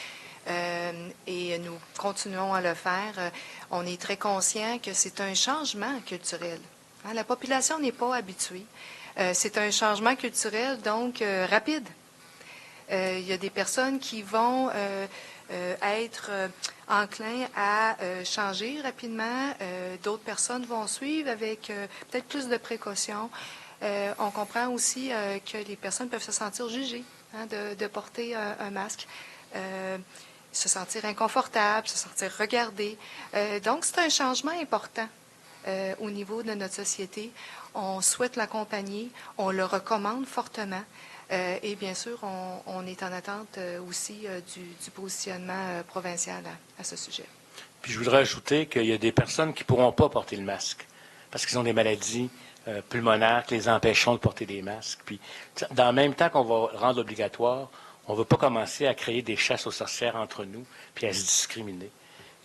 et nous continuons à le faire. On est très conscient que c'est un changement culturel. Hein, la population n'est pas habituée. C'est un changement culturel, donc rapide. Il y a des personnes qui vont être enclins à changer rapidement. D'autres personnes vont suivre avec peut-être plus de précautions. On comprend aussi que les personnes peuvent se sentir jugées hein, de porter un masque, se sentir inconfortable, se sentir regardées. Donc, c'est un changement important au niveau de notre société. On souhaite l'accompagner, on le recommande fortement. Et bien sûr, on est en attente aussi du positionnement provincial à ce sujet. Puis je voudrais ajouter qu'il y a des personnes qui ne pourront pas porter le masque parce qu'ils ont des maladies pulmonaires qui les empêcheront de porter des masques. Puis, dans le même temps qu'on va rendre obligatoire, on ne veut pas commencer à créer des chasses aux sorcières entre nous puis à se discriminer.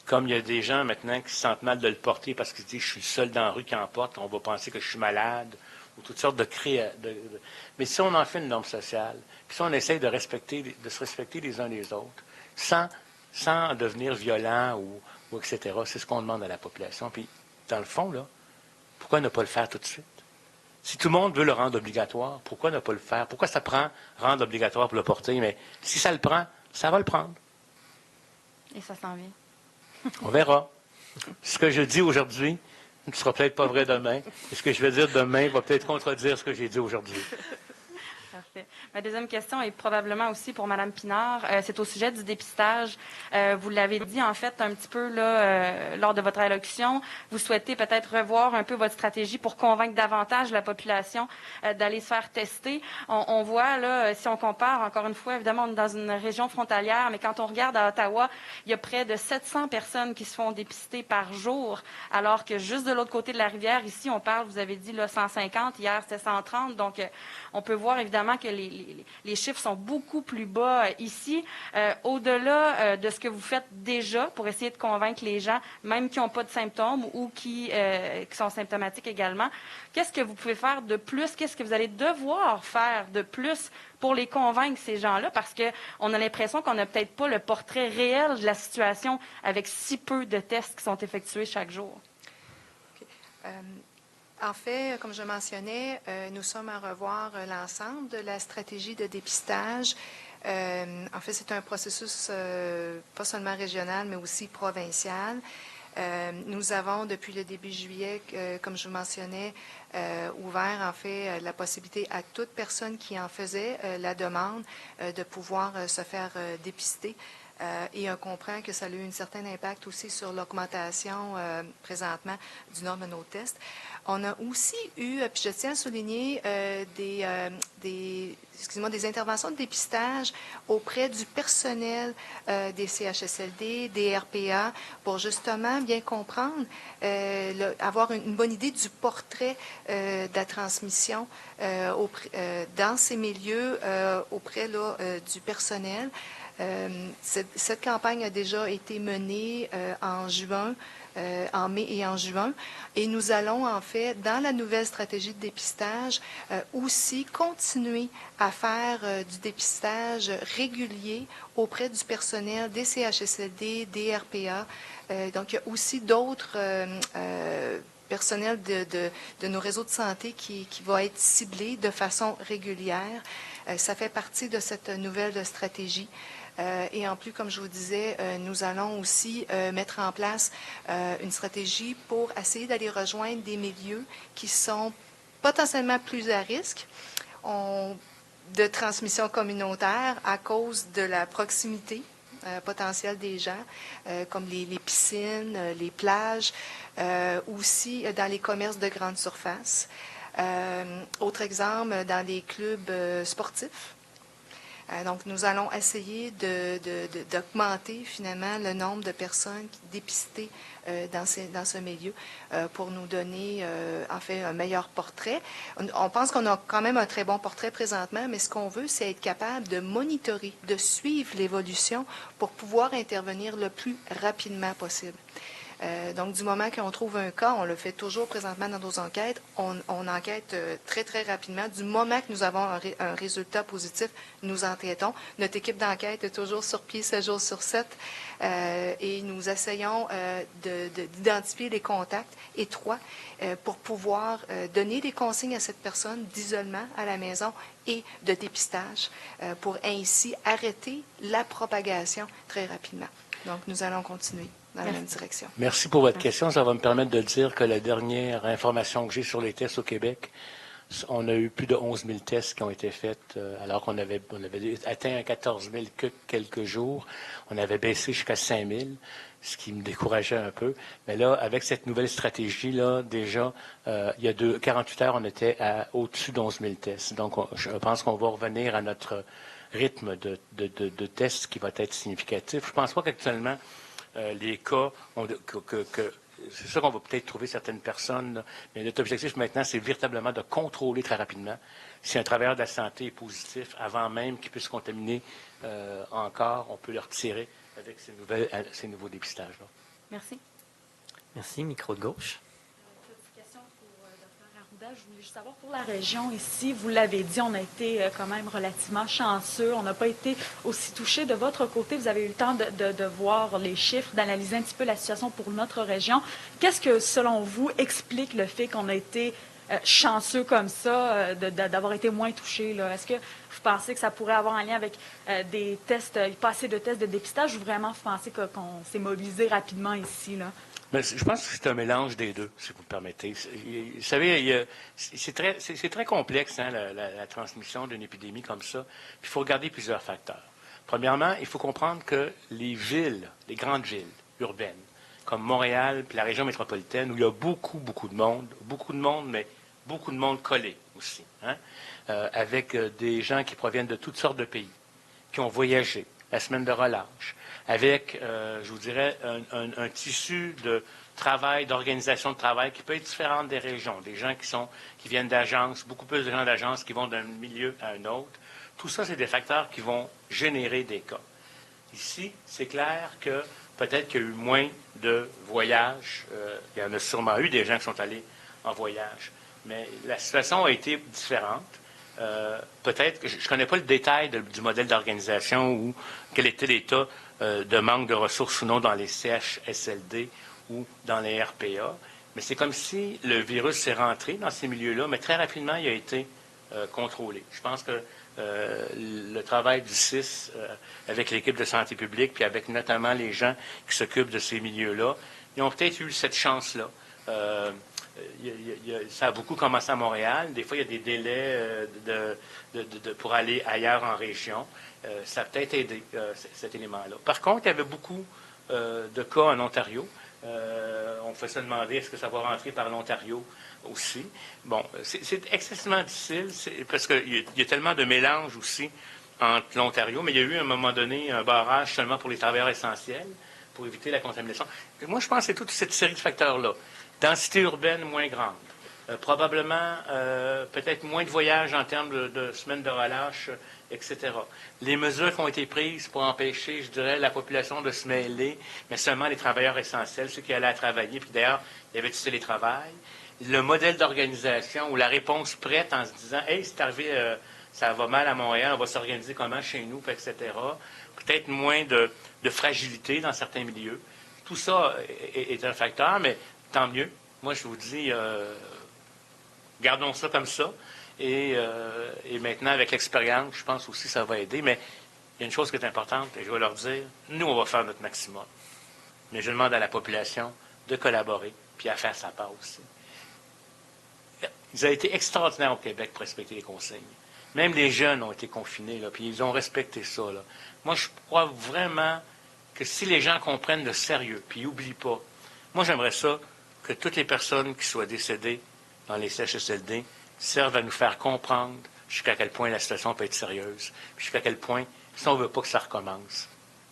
Comme il y a des gens maintenant qui se sentent mal de le porter parce qu'ils se disent « je suis le seul dans la rue qui en porte, on va penser que je suis malade », ou toutes sortes de cris. Mais si on en fait une norme sociale, puis si on essaye de se respecter les uns les autres, sans devenir violent ou etc., c'est ce qu'on demande à la population. Puis, dans le fond, là, pourquoi ne pas le faire tout de suite? Si tout le monde veut le rendre obligatoire, pourquoi ne pas le faire? Pourquoi ça prend rendre obligatoire pour le porter? Mais si ça le prend, ça va le prendre. Et ça s'en vient. On verra. Ce que je dis aujourd'hui ne sera peut-être pas vrai demain. Et ce que je vais dire demain va peut-être contredire ce que j'ai dit aujourd'hui. Parfait. Ma deuxième question est probablement aussi pour Mme Pinard. C'est au sujet du dépistage. Vous l'avez dit, en fait, un petit peu là, lors de votre allocution. Vous souhaitez peut-être revoir un peu votre stratégie pour convaincre davantage la population d'aller se faire tester. On voit, là, si on compare, encore une fois, évidemment, on est dans une région frontalière, mais quand on regarde à Ottawa, il y a près de 700 personnes qui se font dépister par jour, alors que juste de l'autre côté de la rivière, ici, on parle, vous avez dit, là, 150. Hier, c'était 130. Donc, on peut voir, évidemment, que les chiffres sont beaucoup plus bas ici. Au-delà de ce que vous faites déjà pour essayer de convaincre les gens, même qui n'ont pas de symptômes ou qui sont symptomatiques également, qu'est-ce que vous pouvez faire de plus? Qu'est-ce que vous allez devoir faire de plus pour les convaincre, ces gens-là? Parce qu'on a l'impression qu'on n'a peut-être pas le portrait réel de la situation avec si peu de tests qui sont effectués chaque jour. Okay. En fait, comme je mentionnais, nous sommes à revoir l'ensemble de la stratégie de dépistage. En fait, c'est un processus pas seulement régional, mais aussi provincial. Nous avons, depuis le début juillet, comme je mentionnais, ouvert en fait la possibilité à toute personne qui en faisait la demande de pouvoir se faire dépister. Et on comprend que ça a eu un certain impact aussi sur l'augmentation présentement du nombre de nos tests. On a aussi eu, puis je tiens à souligner, des interventions de dépistage auprès du personnel des CHSLD, des RPA, pour justement bien comprendre, avoir une bonne idée du portrait de la transmission dans ces milieux auprès là, du personnel. Cette campagne a déjà été menée en juin, en mai et en juin. Et nous allons, en fait, dans la nouvelle stratégie de dépistage, aussi continuer à faire du dépistage régulier auprès du personnel des CHSLD, des RPA. Donc, il y a aussi d'autres personnels de nos réseaux de santé qui va être ciblé de façon régulière. Ça fait partie de cette nouvelle stratégie. Et en plus, comme je vous disais, nous allons aussi mettre en place une stratégie pour essayer d'aller rejoindre des milieux qui sont potentiellement plus à risque de transmission communautaire à cause de la proximité potentielle des gens, comme les piscines, les plages, aussi dans les commerces de grande surface. Autre exemple, dans les clubs sportifs. Donc, nous allons essayer d'augmenter finalement le nombre de personnes dépistées dans ce milieu pour nous donner en fait un meilleur portrait. On pense qu'on a quand même un très bon portrait présentement, mais ce qu'on veut, c'est être capable de monitorer, de suivre l'évolution pour pouvoir intervenir le plus rapidement possible. Donc, du moment qu'on trouve un cas, on le fait toujours présentement dans nos enquêtes, on enquête très, très rapidement. Du moment que nous avons un résultat positif, nous enquêtons. Notre équipe d'enquête est toujours sur pied 7 jours sur 7 et nous essayons d'identifier les contacts étroits pour pouvoir donner des consignes à cette personne d'isolement à la maison et de dépistage pour ainsi arrêter la propagation très rapidement. Donc, nous allons continuer dans la même direction. Merci pour votre question. Ça va me permettre de dire que la dernière information que j'ai sur les tests au Québec, on a eu plus de 11 000 tests qui ont été faits alors qu'on avait atteint 14 000 quelques jours. On avait baissé jusqu'à 5 000, ce qui me décourageait un peu. Mais là, avec cette nouvelle stratégie-là, déjà, il y a 48 heures, on était au-dessus d'11 000 tests. Donc, je pense qu'on va revenir à notre rythme de tests qui va être significatif. Je ne pense pas qu'actuellement, les cas, c'est sûr qu'on va peut-être trouver certaines personnes, là, mais notre objectif maintenant, c'est véritablement de contrôler très rapidement si un travailleur de la santé est positif, avant même qu'il puisse contaminer encore, on peut le retirer avec ces nouveaux dépistages-là. Merci. Merci. Micro de gauche. Petite question pour Dr. Arruda. Je voulais juste savoir, pour la région ici, vous l'avez dit, on a été quand même relativement chanceux. On n'a pas été aussi touchés. De votre côté, vous avez eu le temps de voir les chiffres, d'analyser un petit peu la situation pour notre région. Qu'est-ce que, selon vous, explique le fait qu'on a été chanceux comme ça, d'avoir été moins touchés, là? Est-ce que vous pensez que ça pourrait avoir un lien avec des tests, pas assez de tests de dépistage, ou vraiment vous pensez qu'on s'est mobilisé rapidement ici, là? Mais je pense que c'est un mélange des deux, si vous me permettez. Vous savez, c'est très complexe, hein, la transmission d'une épidémie comme ça. Puis il faut regarder plusieurs facteurs. Premièrement, il faut comprendre que les villes, les grandes villes urbaines, comme Montréal puis la région métropolitaine, où il y a beaucoup de monde, mais beaucoup de monde collé aussi, hein, avec des gens qui proviennent de toutes sortes de pays, qui ont voyagé, la semaine de relâche, avec, je vous dirais, un tissu de travail, d'organisation de travail qui peut être différent des régions. Des gens qui viennent d'agences, beaucoup plus de gens d'agences qui vont d'un milieu à un autre. Tout ça, c'est des facteurs qui vont générer des cas. Ici, c'est clair que peut-être qu'il y a eu moins de voyages. Il y en a sûrement eu des gens qui sont allés en voyage. Mais la situation a été différente. Peut-être que je ne connais pas le détail du modèle d'organisation ou quel était l'état de manque de ressources ou non dans les CHSLD ou dans les RPA. Mais c'est comme si le virus s'est rentré dans ces milieux-là, mais très rapidement, il a été contrôlé. Je pense que le travail du CIS avec l'équipe de santé publique, puis avec notamment les gens qui s'occupent de ces milieux-là, ils ont peut-être eu cette chance-là. Ça a beaucoup commencé à Montréal. Des fois, il y a des délais pour aller ailleurs en région. Ça a peut-être aidé cet élément-là. Par contre, il y avait beaucoup de cas en Ontario. On peut se demander est-ce que ça va rentrer par l'Ontario aussi. Bon, c'est excessivement difficile parce qu'il y a tellement de mélange aussi entre l'Ontario, mais il y a eu à un moment donné un barrage seulement pour les travailleurs essentiels pour éviter la contamination. Et moi, je pense que c'est toute cette série de facteurs-là. Densité urbaine moins grande. Probablement, peut-être moins de voyages en termes de semaines de relâche, etc. Les mesures qui ont été prises pour empêcher, je dirais, la population de se mêler, mais seulement les travailleurs essentiels, ceux qui allaient à travailler, puis d'ailleurs, il y avait du télétravail. Le modèle d'organisation ou la réponse prête en se disant « Hey, c'est arrivé, ça va mal à Montréal, on va s'organiser comment chez nous, etc. » Peut-être moins de fragilité dans certains milieux. Tout ça est un facteur, mais tant mieux. Moi, je vous dis, gardons ça comme ça. Et maintenant, avec l'expérience, je pense aussi que ça va aider. Mais il y a une chose qui est importante, et je vais leur dire, nous, on va faire notre maximum. Mais je demande à la population de collaborer, puis à faire sa part aussi. Ils ont été extraordinaires au Québec pour respecter les consignes. Même les jeunes ont été confinés, là, puis ils ont respecté ça. Là. Moi, je crois vraiment que si les gens comprennent le sérieux, puis ils n'oublient pas, moi, j'aimerais ça que toutes les personnes qui soient décédées dans les CHSLD servent à nous faire comprendre jusqu'à quel point la situation peut être sérieuse, puis jusqu'à quel point, si on ne veut pas que ça recommence,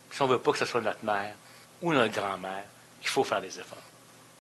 si on ne veut pas que ce soit notre mère ou notre grand-mère, il faut faire des efforts.